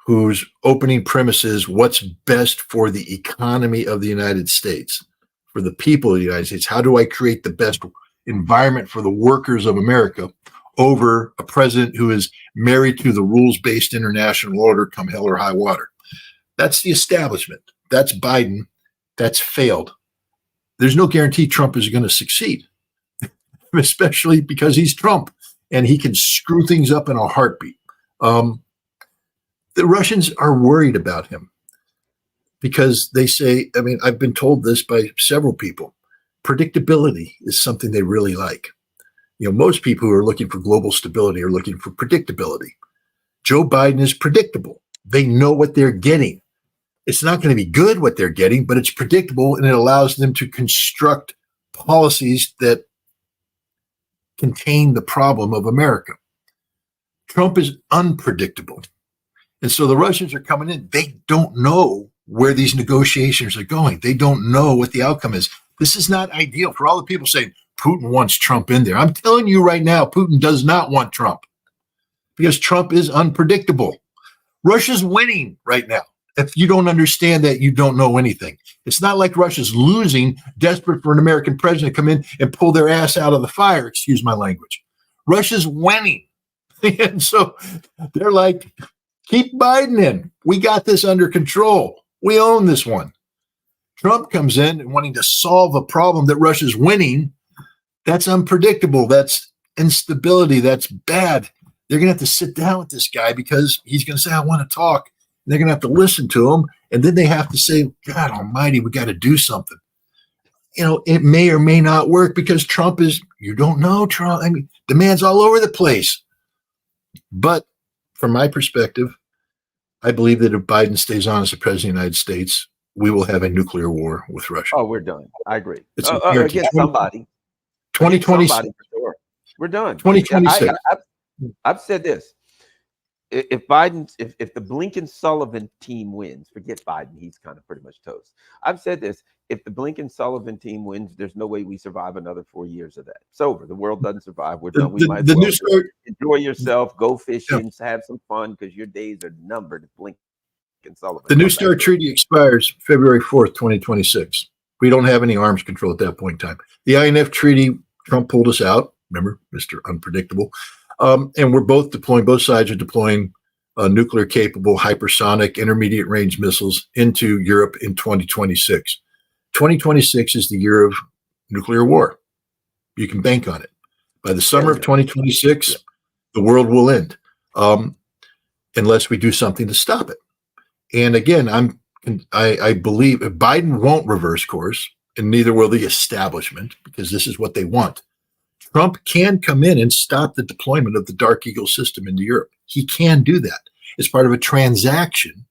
S2: whose opening premise is what's best for the economy of the United States, for the people of the United States. How do I create the best environment for the workers of America, over a president who is married to the rules-based international order come hell or high water? That's the establishment. That's Biden. That's failed. There's no guarantee Trump is going to succeed, especially because he's Trump and he can screw things up in a heartbeat. The Russians are worried about him because they say, I've been told this by several people, predictability is something they really like. Most people who are looking for global stability are looking for predictability. Joe Biden is predictable. They know what they're getting. It's not going to be good what they're getting, but it's predictable, and it allows them to construct policies that contain the problem of America. Trump is unpredictable. And so the Russians are coming in. They don't know where these negotiations are going. They don't know what the outcome is. This is not ideal for all the people saying Putin wants Trump in there. I'm telling you right now, Putin does not want Trump because Trump is unpredictable. Russia's winning right now. If you don't understand that, you don't know anything. It's not like Russia's losing, desperate for an American president to come in and pull their ass out of the fire. Excuse my language. Russia's winning. And so they're like, keep Biden in. We got this under control. We own this one. Trump comes in and wanting to solve a problem that Russia's winning. That's unpredictable. That's instability. That's bad. They're going to have to sit down with this guy because he's going to say, I want to talk. And they're going to have to listen to him. And then they have to say, God almighty, we got to do something. It may or may not work because Trump is, you don't know Trump. The man's all over the place. But from my perspective, I believe that if Biden stays on as the president of the United States, we will have a nuclear war with Russia.
S1: Oh, we're done. I agree.
S2: It's
S1: Against somebody.
S2: 2026.
S1: Somebody for sure. We're done.
S2: 2026.
S1: I've said this. If the Blinken-Sullivan team wins, forget Biden, he's kind of pretty much toast. I've said this. If the Blinken-Sullivan team wins, there's no way we survive another 4 years of that. It's over. The world doesn't survive. We're done. We might as well enjoy yourself, go fishing, have some fun, because your days are numbered. Blinken-Sullivan.
S2: The New START treaty expires February 4th, 2026. We don't have any arms control at that point in time. The INF treaty, Trump pulled us out. Remember, Mr. Unpredictable. And we're both sides are deploying nuclear capable hypersonic intermediate range missiles into Europe in 2026. 2026 is the year of nuclear war. You can bank on it. By the summer of 2026, the world will end, unless we do something to stop it. And again, I believe Biden won't reverse course, and neither will the establishment, because this is what they want. Trump can come in and stop the deployment of the Dark Eagle system into Europe. He can do that. It's part of a transaction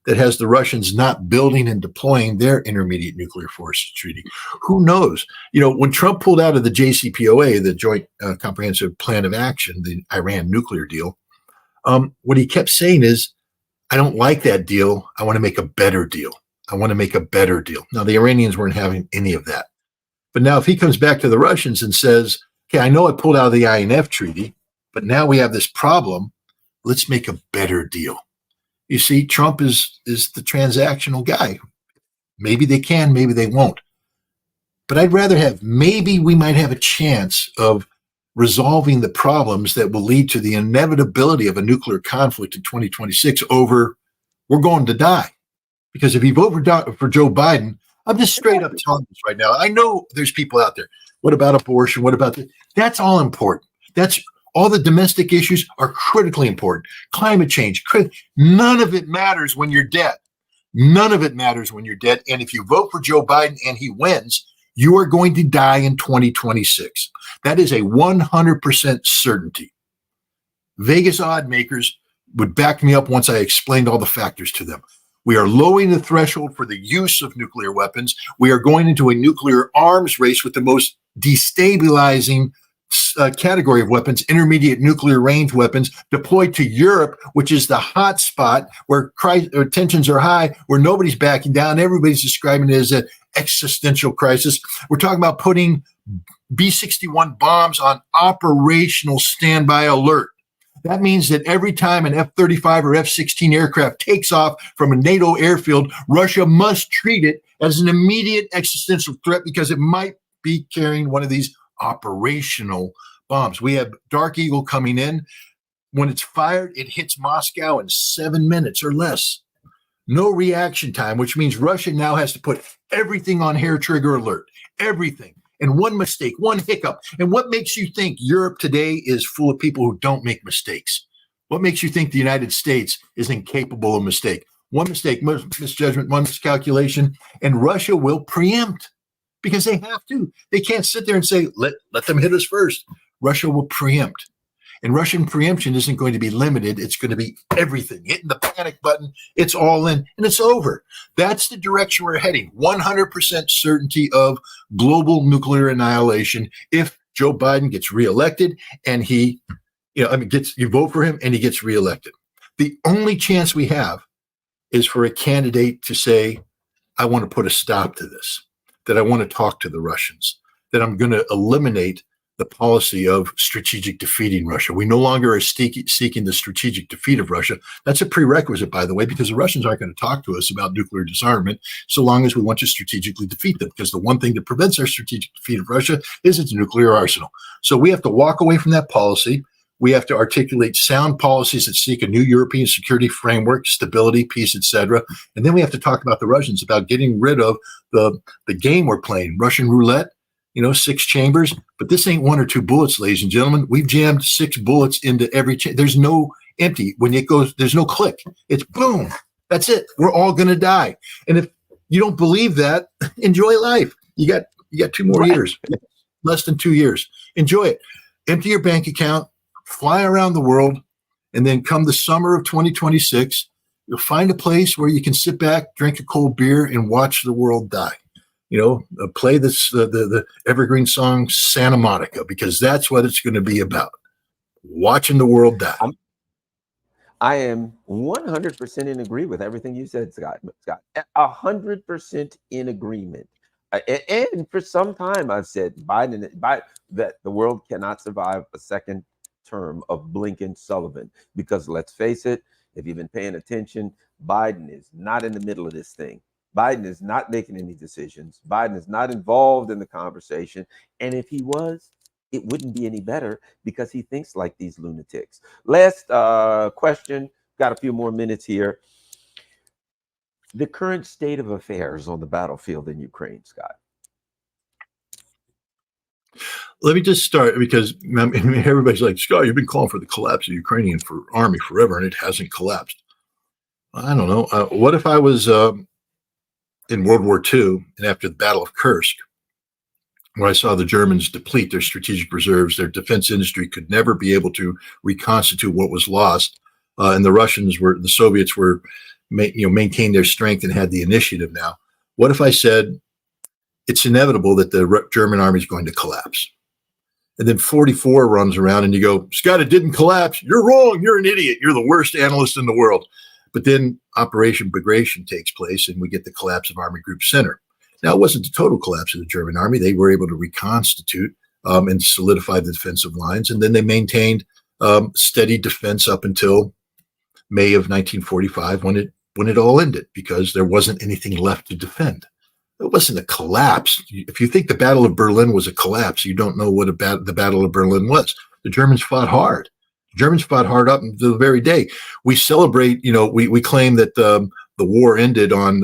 S2: that has the Russians not building and deploying their intermediate nuclear forces treaty. Who knows? When Trump pulled out of the JCPOA, the Joint Comprehensive Plan of Action, the Iran nuclear deal, what he kept saying is, I don't like that deal. I want to make a better deal. I want to make a better deal. Now, the Iranians weren't having any of that. But now if he comes back to the Russians and says, okay, I know I pulled out of the INF treaty, but now we have this problem. Let's make a better deal. You see, Trump is the transactional guy. Maybe they can, maybe they won't. But I'd rather have, maybe we might have a chance of resolving the problems that will lead to the inevitability of a nuclear conflict in 2026 over, we're going to die. Because if you vote for Joe Biden, I'm just straight up telling this right now. I know there's people out there. What about abortion? What about this? That's all important. That's all the domestic issues are critically important. Climate change, none of it matters when you're dead. None of it matters when you're dead. And if you vote for Joe Biden and he wins, you are going to die in 2026. That is a 100% certainty. Vegas odd makers would back me up once I explained all the factors to them. We are lowering the threshold for the use of nuclear weapons. We are going into a nuclear arms race with the most destabilizing category of weapons, intermediate nuclear range weapons, deployed to Europe, which is the hot spot where tensions are high, where nobody's backing down. Everybody's describing it as an existential crisis. We're talking about putting B-61 bombs on operational standby alert. That means that every time an F-35 or F-16 aircraft takes off from a NATO airfield, Russia must treat it as an immediate existential threat because it might be carrying one of these operational bombs. We have Dark Eagle coming in. When it's fired, it hits Moscow in 7 minutes or less. No reaction time, which means Russia now has to put everything on hair trigger alert. Everything. And one mistake, one hiccup. And what makes you think Europe today is full of people who don't make mistakes? What makes you think the United States is incapable of mistake? One mistake, misjudgment, one miscalculation, and Russia will preempt because they have to. They can't sit there and say, let them hit us first. Russia will preempt. And Russian preemption isn't going to be limited. It's going to be everything. Hitting the panic button, it's all in, and it's over. That's the direction we're heading. 100% certainty of global nuclear annihilation if Joe Biden gets reelected and you vote for him and he gets reelected. The only chance we have is for a candidate to say, I want to put a stop to this, that I want to talk to the Russians, that I'm going to eliminate the policy of strategic defeating Russia. We no longer are seeking the strategic defeat of Russia. That's a prerequisite, by the way, because the Russians aren't going to talk to us about nuclear disarmament so long as we want to strategically defeat them, because the one thing that prevents our strategic defeat of Russia is its nuclear arsenal. So we have to walk away from that policy. We have to articulate sound policies that seek a new European security framework, stability, peace, etc. And then we have to talk about the Russians, about getting rid of the game we're playing, Russian roulette. 6 chambers, but this ain't 1 or 2 bullets, ladies and gentlemen. We've jammed 6 bullets into every There's no empty. When it goes, there's no click. It's boom. That's it. We're all going to die. And if you don't believe that, enjoy life. You got 2 more years, less than 2 years. Enjoy it. Empty your bank account, fly around the world, and then come the summer of 2026, You'll find a place where you can sit back, drink a cold beer, and watch the world die. Play the evergreen song Santa Monica, because that's what it's going to be about. Watching the world die.
S1: I am 100% in agree with everything you said, Scott. 100% in agreement. And for some time, I've said Biden that the world cannot survive a second term of Blinken Sullivan, because let's face it, if you've been paying attention, Biden is not in the middle of this thing. Biden is not making any decisions. Biden is not involved in the conversation. And if he was, it wouldn't be any better, because he thinks like these lunatics. Last question. Got a few more minutes here. The current state of affairs on the battlefield in Ukraine, Scott.
S2: Let me just start, because everybody's like, Scott, you've been calling for the collapse of the Ukrainian army forever, and it hasn't collapsed. I don't know. What if I was in World War II, and after the Battle of Kursk, where I saw the Germans deplete their strategic reserves, their defense industry could never be able to reconstitute what was lost, and the Soviets were, maintained their strength and had the initiative now. What if I said it's inevitable that the German army is going to collapse? And then 44 runs around and you go, Scott, it didn't collapse. You're wrong. You're an idiot. You're the worst analyst in the world. But then Operation Bagration takes place and we get the collapse of Army Group Center. Now, it wasn't the total collapse of the German army. They were able to reconstitute and solidify the defensive lines. And then they maintained steady defense up until May of 1945, when it all ended, because there wasn't anything left to defend. It wasn't a collapse. If you think the Battle of Berlin was a collapse, you don't know what the Battle of Berlin was. The Germans fought hard. The Germans fought hard up until the very day. We celebrate, we claim that the war ended on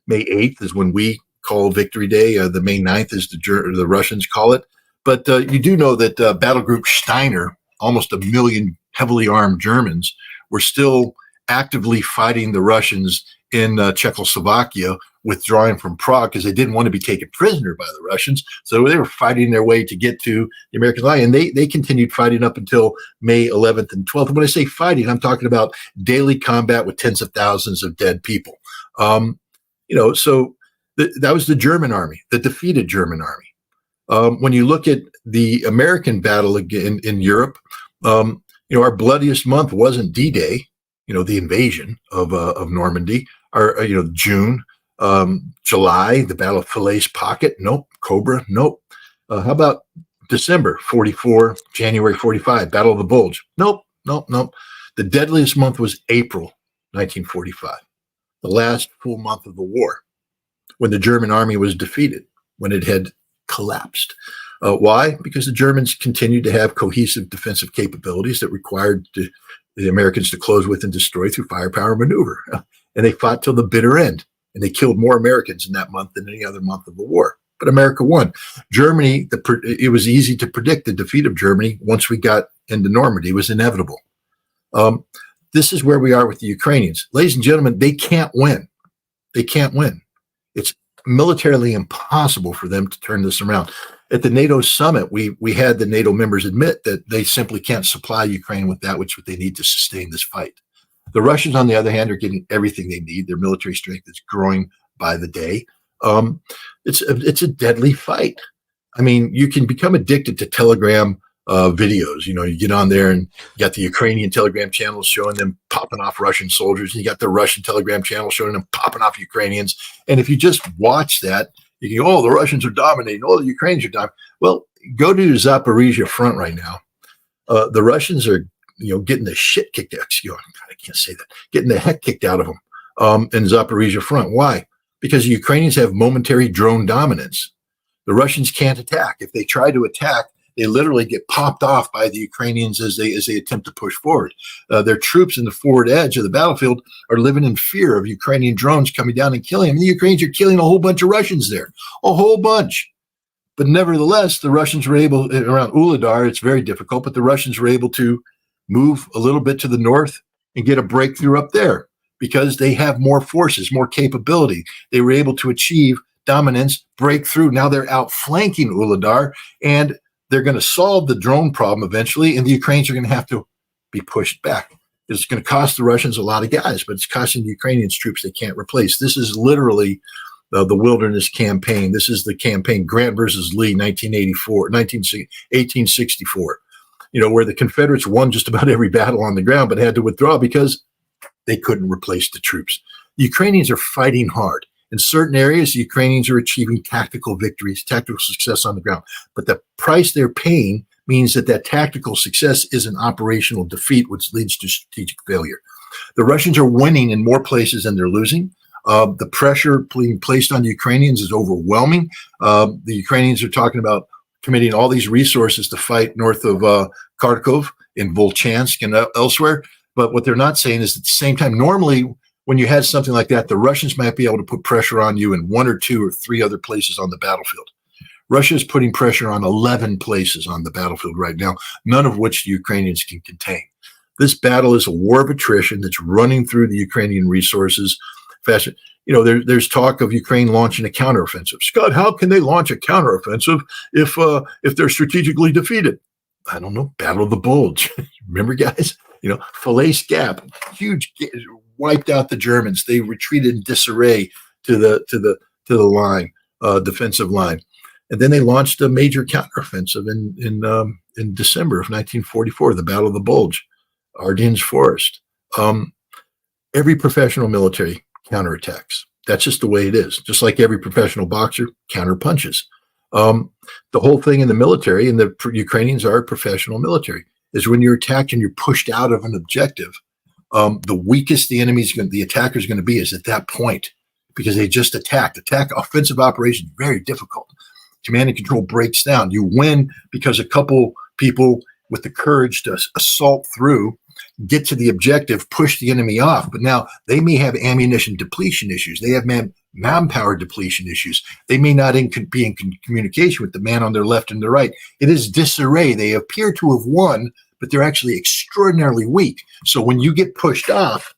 S2: May 8th is when we call Victory Day. The May 9th is the Russians call it. But you do know that Battle Group Steiner, almost 1 million heavily armed Germans, were still actively fighting the Russians in Czechoslovakia, withdrawing from Prague because they didn't want to be taken prisoner by the Russians. So they were fighting their way to get to the American line. And they continued fighting up until May 11th and 12th. And when I say fighting, I'm talking about daily combat with tens of thousands of dead people. So that was the German army, the defeated German army. When you look at the American battle again in Europe, our bloodiest month wasn't D-Day, the invasion of Normandy, or June, July, the Battle of Falaise Pocket, nope. Cobra, nope. How about December 44, January 45, Battle of the Bulge, nope. The deadliest month was April 1945, the last full month of the war, when the German army was defeated, when it had collapsed. Why? Because the Germans continued to have cohesive defensive capabilities that required the Americans to close with and destroy through firepower maneuver. And they fought till the bitter end. And they killed more Americans in that month than any other month of the war. But America won. Germany, it was easy to predict the defeat of Germany once we got into Normandy. It was inevitable. This is where we are with the Ukrainians. Ladies and gentlemen, they can't win. They can't win. It's militarily impossible for them to turn this around. At the NATO summit, we had the NATO members admit that they simply can't supply Ukraine with that which they need to sustain this fight. The Russians, on the other hand, are getting everything they need. Their military strength is growing by the day. It's a deadly fight. I mean, you can become addicted to Telegram videos. You get on there and you got the Ukrainian Telegram channels showing them popping off Russian soldiers, and you got the Russian Telegram channel showing them popping off Ukrainians. And if you just watch that, you go, oh, the Russians are dominating. Oh, the Ukrainians are dominating. Well, go to Zaporizhia front right now. The Russians are, getting the shit kicked out. I can't say that. Getting the heck kicked out of them in Zaporizhia front. Why? Because the Ukrainians have momentary drone dominance. The Russians can't attack. If they try to attack, they literally get popped off by the Ukrainians as they attempt to push forward. Their troops in the forward edge of the battlefield are living in fear of Ukrainian drones coming down and killing them. And the Ukrainians are killing a whole bunch of Russians there, a whole bunch. But nevertheless, the Russians were able, around Uladar, it's very difficult, but the Russians were able to move a little bit to the north and get a breakthrough up there because they have more forces, more capability. They were able to achieve dominance, breakthrough. Now they're outflanking Uladar, and they're going to solve the drone problem eventually, and the Ukrainians are going to have to be pushed back. It's going to cost the Russians a lot of guys, but it's costing the Ukrainians troops they can't replace. This is literally the Wilderness Campaign. This is the campaign Grant versus Lee, 1864, where the Confederates won just about every battle on the ground, but had to withdraw because they couldn't replace the troops. The Ukrainians are fighting hard. In certain areas, the Ukrainians are achieving tactical victories, tactical success on the ground. But the price they're paying means that tactical success is an operational defeat, which leads to strategic failure. The Russians are winning in more places than they're losing. The pressure being placed on the Ukrainians is overwhelming. The Ukrainians are talking about committing all these resources to fight north of Kharkov, in Volchansk, and elsewhere. But what they're not saying is at the same time, normally when you had something like that, the Russians might be able to put pressure on you in 1 or 2 or 3 other places on the battlefield. Russia is putting pressure on 11 places on the battlefield right now, none of which the Ukrainians can contain. This battle is a war of attrition that's running through the Ukrainian resources faster. There's talk of Ukraine launching a counteroffensive. Scott, how can they launch a counteroffensive if they're strategically defeated? I don't know. Battle of the Bulge. Remember, guys? Falaise Gap, huge, wiped out the Germans. They retreated in disarray to the line, defensive line, and then they launched a major counteroffensive in December of 1944, the Battle of the Bulge, Ardennes Forest. Every professional military counterattacks. That's just the way it is. Just like every professional boxer counterpunches. The whole thing in the military, and the Ukrainians are a professional military, is when you're attacked and you're pushed out of an objective, the weakest the attacker is going to be is at that point, because they just attacked. Offensive operation, very difficult. Command and control breaks down. You win because a couple people with the courage to assault through, get to the objective, push the enemy off. But now they may have ammunition depletion issues. They have manpower depletion issues. They may not be in communication with the man on their left and their right. It is disarray. They appear to have won, but they're actually extraordinarily weak. So when you get pushed off,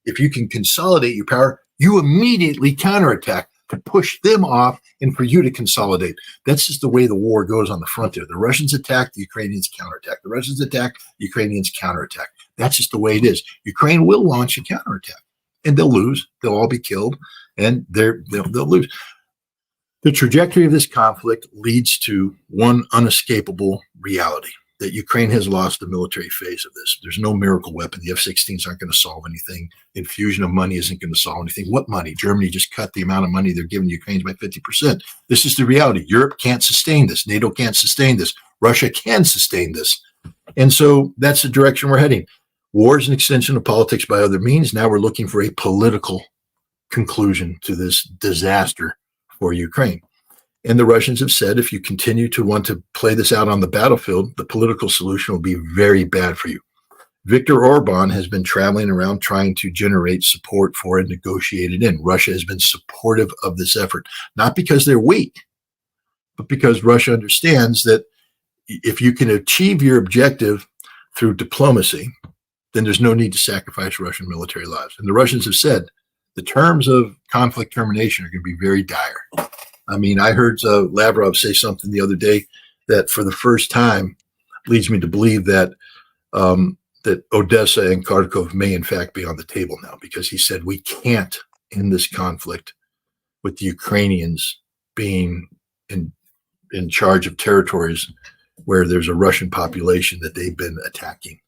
S2: if you can consolidate your power, you immediately counterattack to push them off and for you to consolidate. That's just the way the war goes on the front there. The Russians attack, the Ukrainians counterattack. The Russians attack, the Ukrainians counterattack. That's just the way it is. Ukraine will launch a counterattack, and they'll lose. They'll all be killed, and they'll lose. The trajectory of this conflict leads to one unescapable reality, that Ukraine has lost the military phase of this. There's no miracle weapon. The F-16s aren't going to solve anything. Infusion of money isn't going to solve anything. What money? Germany just cut the amount of money they're giving Ukrainians by 50%. This is the reality. Europe can't sustain this. NATO can't sustain this. Russia can sustain this. And so that's the direction we're heading. War is an extension of politics by other means. Now we're looking for a political conclusion to this disaster for Ukraine. And the Russians have said, if you continue to want to play this out on the battlefield, the political solution will be very bad for you. Viktor Orban has been traveling around trying to generate support for and negotiate it in. Russia has been supportive of this effort, not because they're weak, but because Russia understands that if you can achieve your objective through diplomacy, then there's no need to sacrifice Russian military lives. And the Russians have said the terms of conflict termination are going to be very dire. I mean, I heard Lavrov say something the other day that for the first time leads me to believe that that Odessa and Kharkov may in fact be on the table now, because he said we can't end this conflict with the Ukrainians being in charge of territories where there's a Russian population that they've been attacking.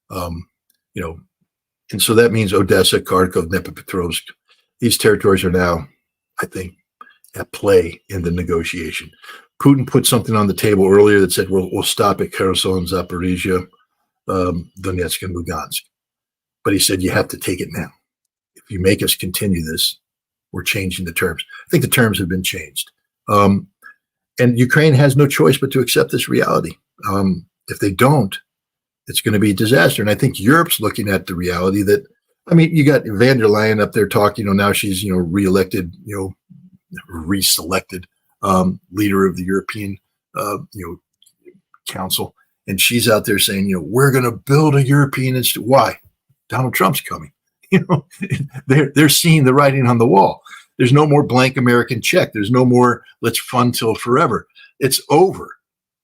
S2: And so that means Odessa, Kharkov, Dnipropetrovsk, these territories are now, I think, at play in the negotiation. Putin put something on the table earlier that said, we'll stop at Kherson, Zaporizhia, Donetsk, and Lugansk. But he said, you have to take it now. If you make us continue this, we're changing the terms. I think the terms have been changed. And Ukraine has no choice but to accept this reality. If they don't, it's going to be a disaster. And I think Europe's looking at the reality that, I mean, you got van der Leyen up there talking, now she's, reelected, reselected leader of the European, Council. And she's out there saying, we're going to build a European institute. Why? Donald Trump's coming. They're seeing the writing on the wall. There's no more blank American check. There's no more let's fund till forever. It's over.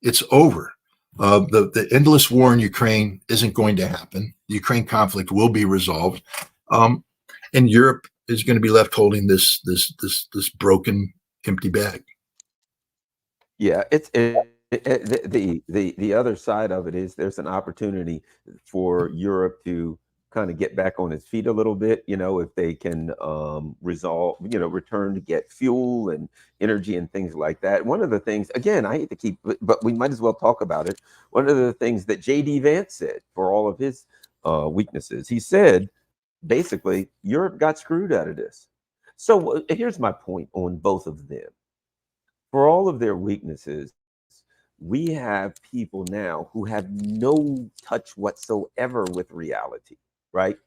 S2: It's over. The endless war in Ukraine isn't going to happen. The Ukraine conflict will be resolved, and Europe is going to be left holding this broken, empty bag.
S1: Yeah, the other side of it is there's an opportunity for Europe to kind of get back on its feet a little bit, if they can return to get fuel and energy and things like that. One of the things, again, I hate to keep, but we might as well talk about it. One of the things that J.D. Vance said for all of his weaknesses, he said, basically, Europe got screwed out of this. So here's my point on both of them. For all of their weaknesses, we have people now who have no touch whatsoever with reality, right?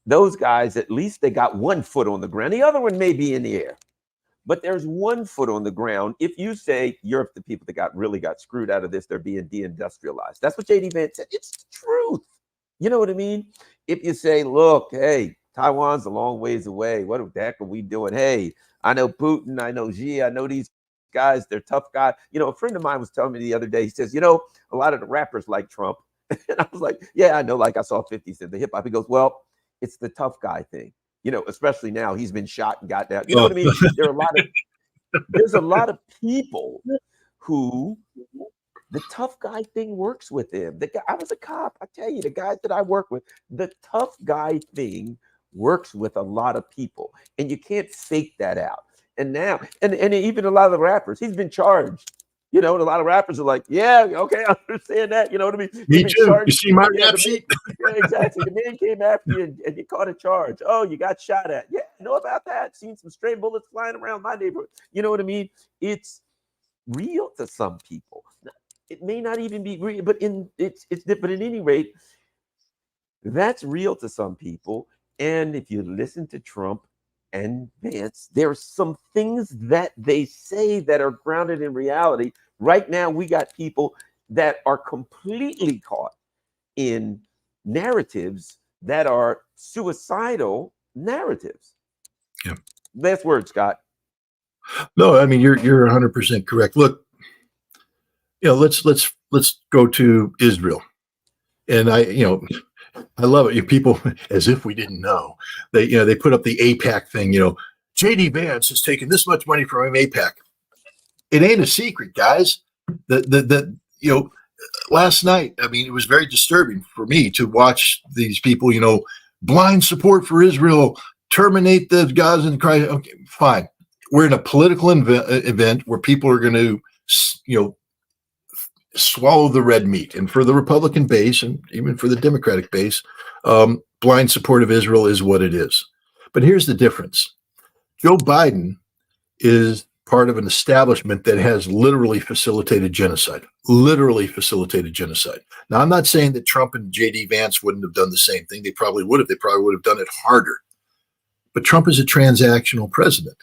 S1: Those guys, at least they got one foot on the ground. The other one may be in the air, but there's one foot on the ground. If you say Europe, the people that really got screwed out of this, they're being deindustrialized. That's what J.D. Vance said. It's the truth. You know what I mean? If you say, look, hey, Taiwan's a long ways away. What the heck are we doing? Hey, I know Putin. I know Xi. I know these guys, they're tough guys. A friend of mine was telling me the other day, he says, a lot of the rappers like Trump. And I was like, yeah, I know, like I saw 50 Cent, the hip hop. He goes, well, it's the tough guy thing, especially now he's been shot and got down. You know what I mean? There's a lot of people who the tough guy thing works with them. I was a cop. I tell you, the guys that I work with, the tough guy thing works with a lot of people, and you can't fake that out. And now, and even a lot of the rappers, he's been charged. And a lot of rappers are like, yeah, okay, I understand that. You know what I mean?
S2: Me too. Charged. You see my rap sheet?
S1: Yeah, exactly. The man came after you and you caught a charge. Oh, you got shot at. Yeah, I know about that. Seen some stray bullets flying around my neighborhood. You know what I mean? It's real to some people. It may not even be real, but but at any rate, that's real to some people. And if you listen to Trump and Vance, there are some things that they say that are grounded in reality. Right now, we got people that are completely caught in narratives that are suicidal narratives.
S2: Yeah.
S1: Last word, Scott.
S2: No, I mean, you're 100% correct. Look, let's go to Israel. And I love it. People, as if we didn't know, they put up the AIPAC thing. JD Vance has taken this much money from AIPAC. It ain't a secret, guys. Last night, I mean, it was very disturbing for me to watch these people. Blind support for Israel, terminate the Gaza and cry. Okay, fine. We're in a political event where people are going to, swallow the red meat. And for the Republican base and even for the Democratic base, blind support of Israel is what it is. But here's the difference. Joe Biden is part of an establishment that has literally facilitated genocide. Now, I'm not saying that Trump and J.D. Vance wouldn't have done the same thing. They probably would have. They probably would have done it harder. But Trump is a transactional president.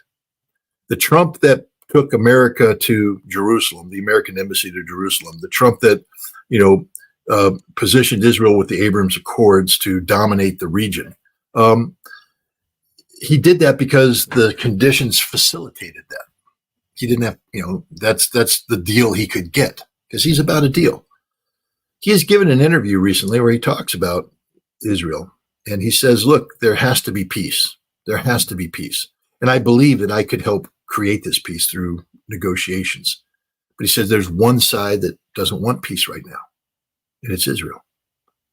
S2: The Trump that took America to Jerusalem, the American embassy to Jerusalem, the Trump that, positioned Israel with the Abrams Accords to dominate the region. He did that because the conditions facilitated that. He didn't have, that's the deal he could get because he's about a deal. He has given an interview recently where he talks about Israel and he says, look, there has to be peace. There has to be peace. And I believe that I could help create this peace through negotiations. But he says there's one side that doesn't want peace right now, and it's Israel.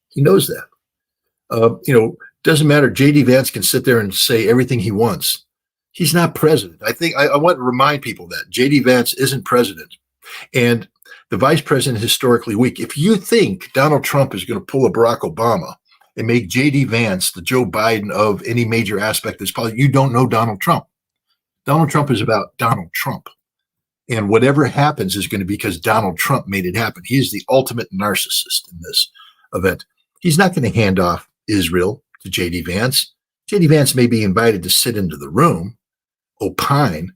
S2: He knows that. Doesn't matter. J.D. Vance can sit there and say everything he wants. He's not president. I think I want to remind people that J.D. Vance isn't president. And the vice president is historically weak. If you think Donald Trump is going to pull a Barack Obama and make J.D. Vance the Joe Biden of any major aspect of this policy, you don't know Donald Trump. Donald Trump is about Donald Trump. And whatever happens is going to be because Donald Trump made it happen. He is the ultimate narcissist in this event. He's not going to hand off Israel to J.D. Vance. J.D. Vance may be invited to sit into the room, opine,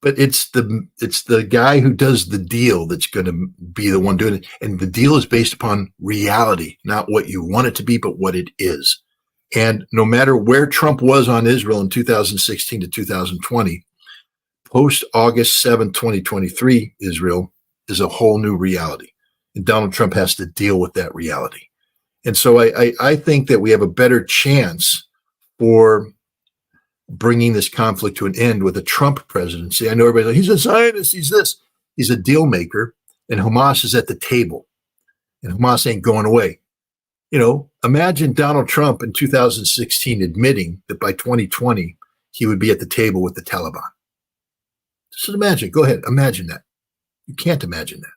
S2: but it's the guy who does the deal that's going to be the one doing it. And the deal is based upon reality, not what you want it to be, but what it is. And no matter where Trump was on Israel in 2016 to 2020, post August 7, 2023, Israel is a whole new reality. and Donald Trump has to deal with that reality. And so I think that we have a better chance for bringing this conflict to an end with a Trump presidency. I know everybody's like, he's a Zionist, he's this. He's a deal maker, and Hamas is at the table, and Hamas ain't going away. You know, imagine Donald Trump in 2016 admitting that by 2020, he would be at the table with the Taliban. Just imagine, go ahead, imagine that. You can't imagine that.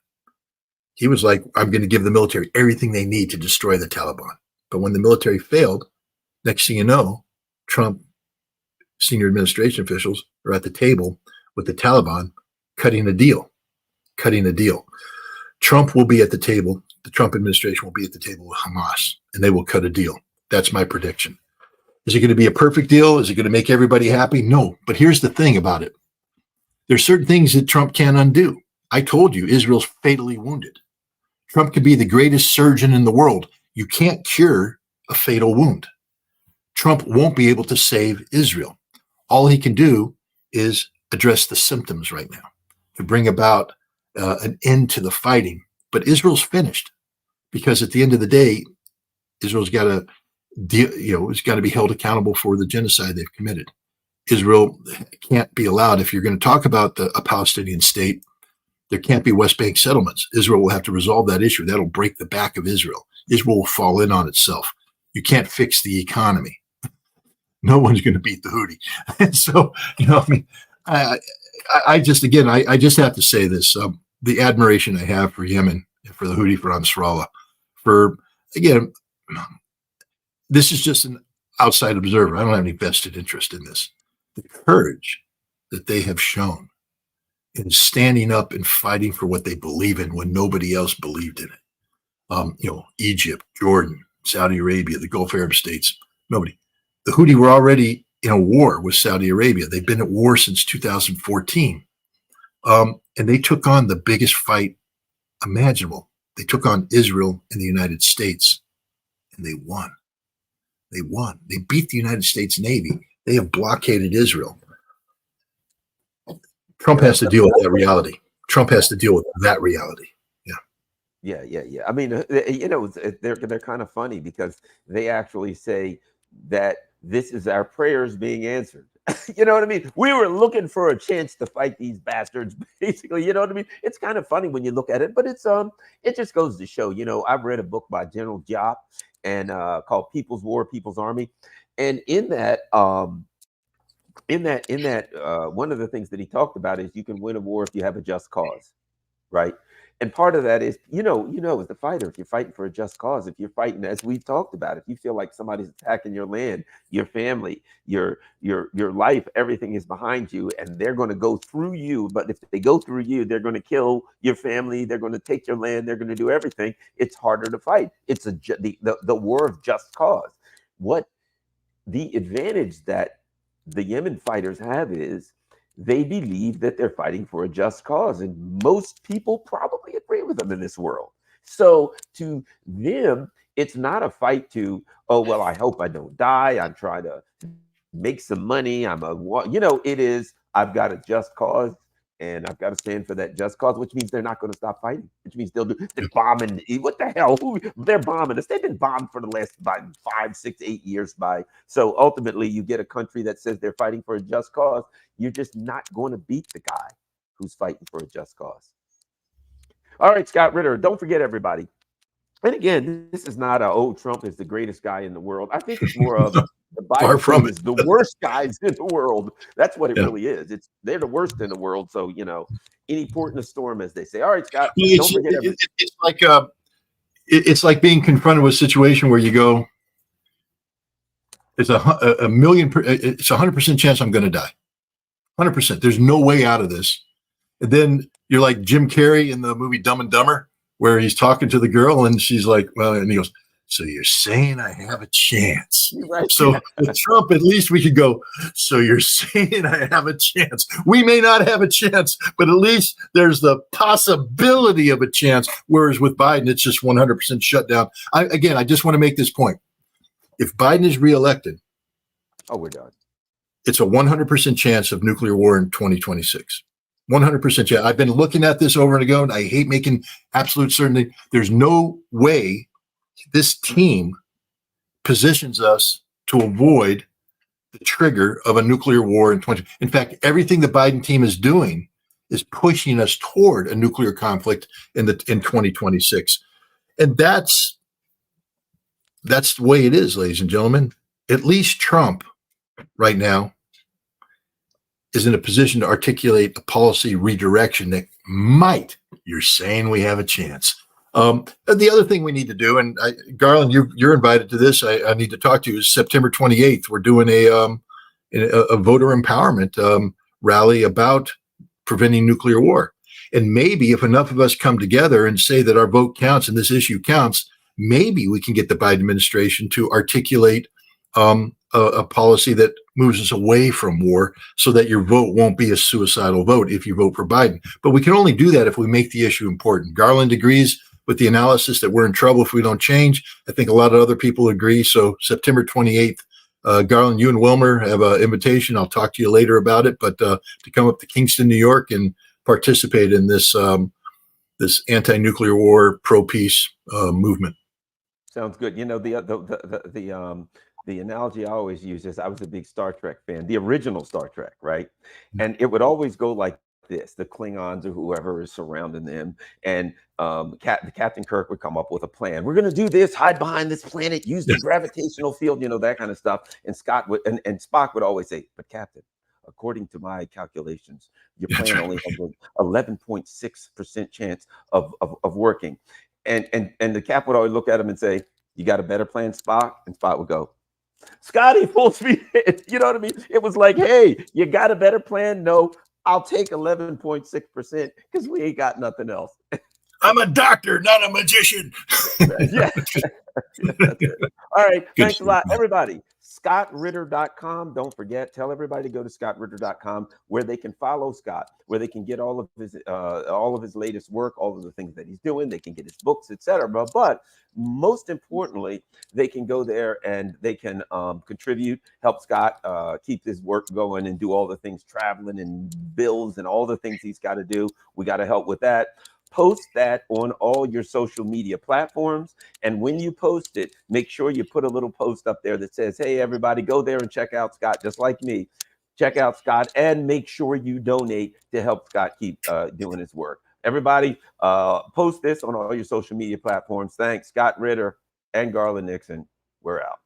S2: He was like, I'm going to give the military everything they need to destroy the Taliban. But when the military failed, next thing you know, Trump senior administration officials are at the table with the Taliban cutting a deal. Trump will be at the table. The Trump administration will be at the table with Hamas, and they will cut a deal. That's my prediction. Is it going to be a perfect deal? Is it going to make everybody happy? No. But here's the thing about it. There's certain things that Trump can't undo. I told you, Israel's fatally wounded. Trump could be the greatest surgeon in the world. You can't cure a fatal wound. Trump won't be able to save Israel. All he can do is address the symptoms right now to bring about an end to the fighting. But Israel's finished, because at the end of the day, Israel's got to, it's got to be held accountable for the genocide they've committed. Israel can't be allowed. If you're going to talk about a Palestinian state, there can't be West Bank settlements. Israel will have to resolve that issue. That'll break the back of Israel. Israel will fall in on itself. You can't fix the economy. No one's going to beat the Houthi. And so, I just have to say this. The admiration I have for Yemen, for the Houthi, for Nasrallah, again, this is just an outside observer. I don't have any vested interest in this. The courage that they have shown in standing up and fighting for what they believe in when nobody else believed in it. Egypt, Jordan, Saudi Arabia, the Gulf Arab states, nobody. The Houthi were already in a war with Saudi Arabia. They've been at war since 2014. And they took on the biggest fight imaginable. They took on Israel and the United States, and they won. They won. They beat the United States Navy. They have blockaded Israel. Trump has to deal with that reality. Trump has to deal with that reality.
S1: Yeah. I mean, they're kind of funny because they actually say that this is our prayers being answered. You know what I mean? We were looking for a chance to fight these bastards, basically. You know what I mean? It's kind of funny when you look at it, but it just goes to show. I've read a book by General Diop and called People's War, People's Army, and in that one of the things that he talked about is you can win a war if you have a just cause, right? And part of that is, as the fighter, if you're fighting for a just cause, if you're fighting, as we've talked about, if you feel like somebody's attacking your land, your family, your life, everything is behind you, and they're going to go through you. But if they go through you, they're going to kill your family. They're going to take your land. They're going to do everything. It's harder to fight. It's the war of just cause. What the advantage that the Yemen fighters have is they believe that they're fighting for a just cause, and most people probably agree with them in this world. So to them, it's not a fight to, oh, well, I hope I don't die. I'm trying to make some money. It is, I've got a just cause, and I've got to stand for that just cause, which means they're not going to stop fighting, which means they're bombing. What the hell? They're bombing us. They've been bombed for the last 5, 6, 8 years by. So ultimately, you get a country that says they're fighting for a just cause. You're just not going to beat the guy who's fighting for a just cause. All right, Scott Ritter, don't forget, everybody. And again, this is not Trump is the greatest guy in the world. I think it's more of the Biden is the worst guys in the world. That's what it really is. They're the worst in the world. So, any port in a storm, as they say. All right, Scott, don't forget everything.
S2: It's like being confronted with a situation where you go, it's it's 100% chance I'm going to die. 100%. There's no way out of this. And then you're like Jim Carrey in the movie Dumb and Dumber, where he's talking to the girl and she's like, well, and he goes, so you're saying I have a chance.
S1: Right.
S2: So with Trump, at least we could go, so you're saying I have a chance. We may not have a chance, but at least there's the possibility of a chance. Whereas with Biden, it's just 100% shut down. I just want to make this point. If Biden is reelected,
S1: we're done.
S2: It's a 100% chance of nuclear war in 2026. 100%. Yeah, I've been looking at this over and again. I hate making absolute certainty. There's no way this team positions us to avoid the trigger of a nuclear war in 20. In fact, everything the Biden team is doing is pushing us toward a nuclear conflict in 2026. And that's the way it is, ladies and gentlemen. At least Trump right now is in a position to articulate a policy redirection that might, you're saying we have a chance. The other thing we need to do, and Garland, you're invited to this. I need to talk to you. Is September 28th. We're doing a voter empowerment rally about preventing nuclear war. And maybe if enough of us come together and say that our vote counts and this issue counts, maybe we can get the Biden administration to articulate a policy that moves us away from war so that your vote won't be a suicidal vote if you vote for Biden. But we can only do that if we make the issue important. Garland agrees with the analysis that we're in trouble if we don't change. I think a lot of other people agree. So September 28th, Garland, you and Wilmer have an invitation. I'll talk to you later about it, but to come up to Kingston, New York and participate in this this anti-nuclear war, pro-peace movement.
S1: Sounds good. You know, the analogy I always use is I was a big Star Trek fan, the original Star Trek, right? And it would always go like this: the Klingons or whoever is surrounding them, and Captain Kirk would come up with a plan. We're going to do this, hide behind this planet, use the gravitational field, you know, that kind of stuff. And Scott would and Spock would always say, "But Captain, according to my calculations, your plan only has an 11.6% chance of working." And the Cap would always look at him and say, "You got a better plan, Spock?" And Spock would go, "Scotty, full speed." You know what I mean? It was like, "Hey, you got a better plan?" "No, I'll take 11.6% because we ain't got nothing else."
S2: I'm a doctor, not a magician.
S1: Yeah. That's it. All right. Thanks a lot, everybody. ScottRitter.com. Don't forget, tell everybody to go to ScottRitter.com where they can follow Scott, where they can get all of his latest work, all of the things that he's doing. They can get his books, etc. But most importantly, they can go there and they can contribute, help Scott keep his work going and do all the things, traveling and bills and all the things he's got to do. We got to help with that. Post that on all your social media platforms. And when you post it, make sure you put a little post up there that says, "Hey, everybody, go there and check out Scott," just like me. Check out Scott and make sure you donate to help Scott keep doing his work. Everybody, post this on all your social media platforms. Thanks, Scott Ritter and Garland Nixon. We're out.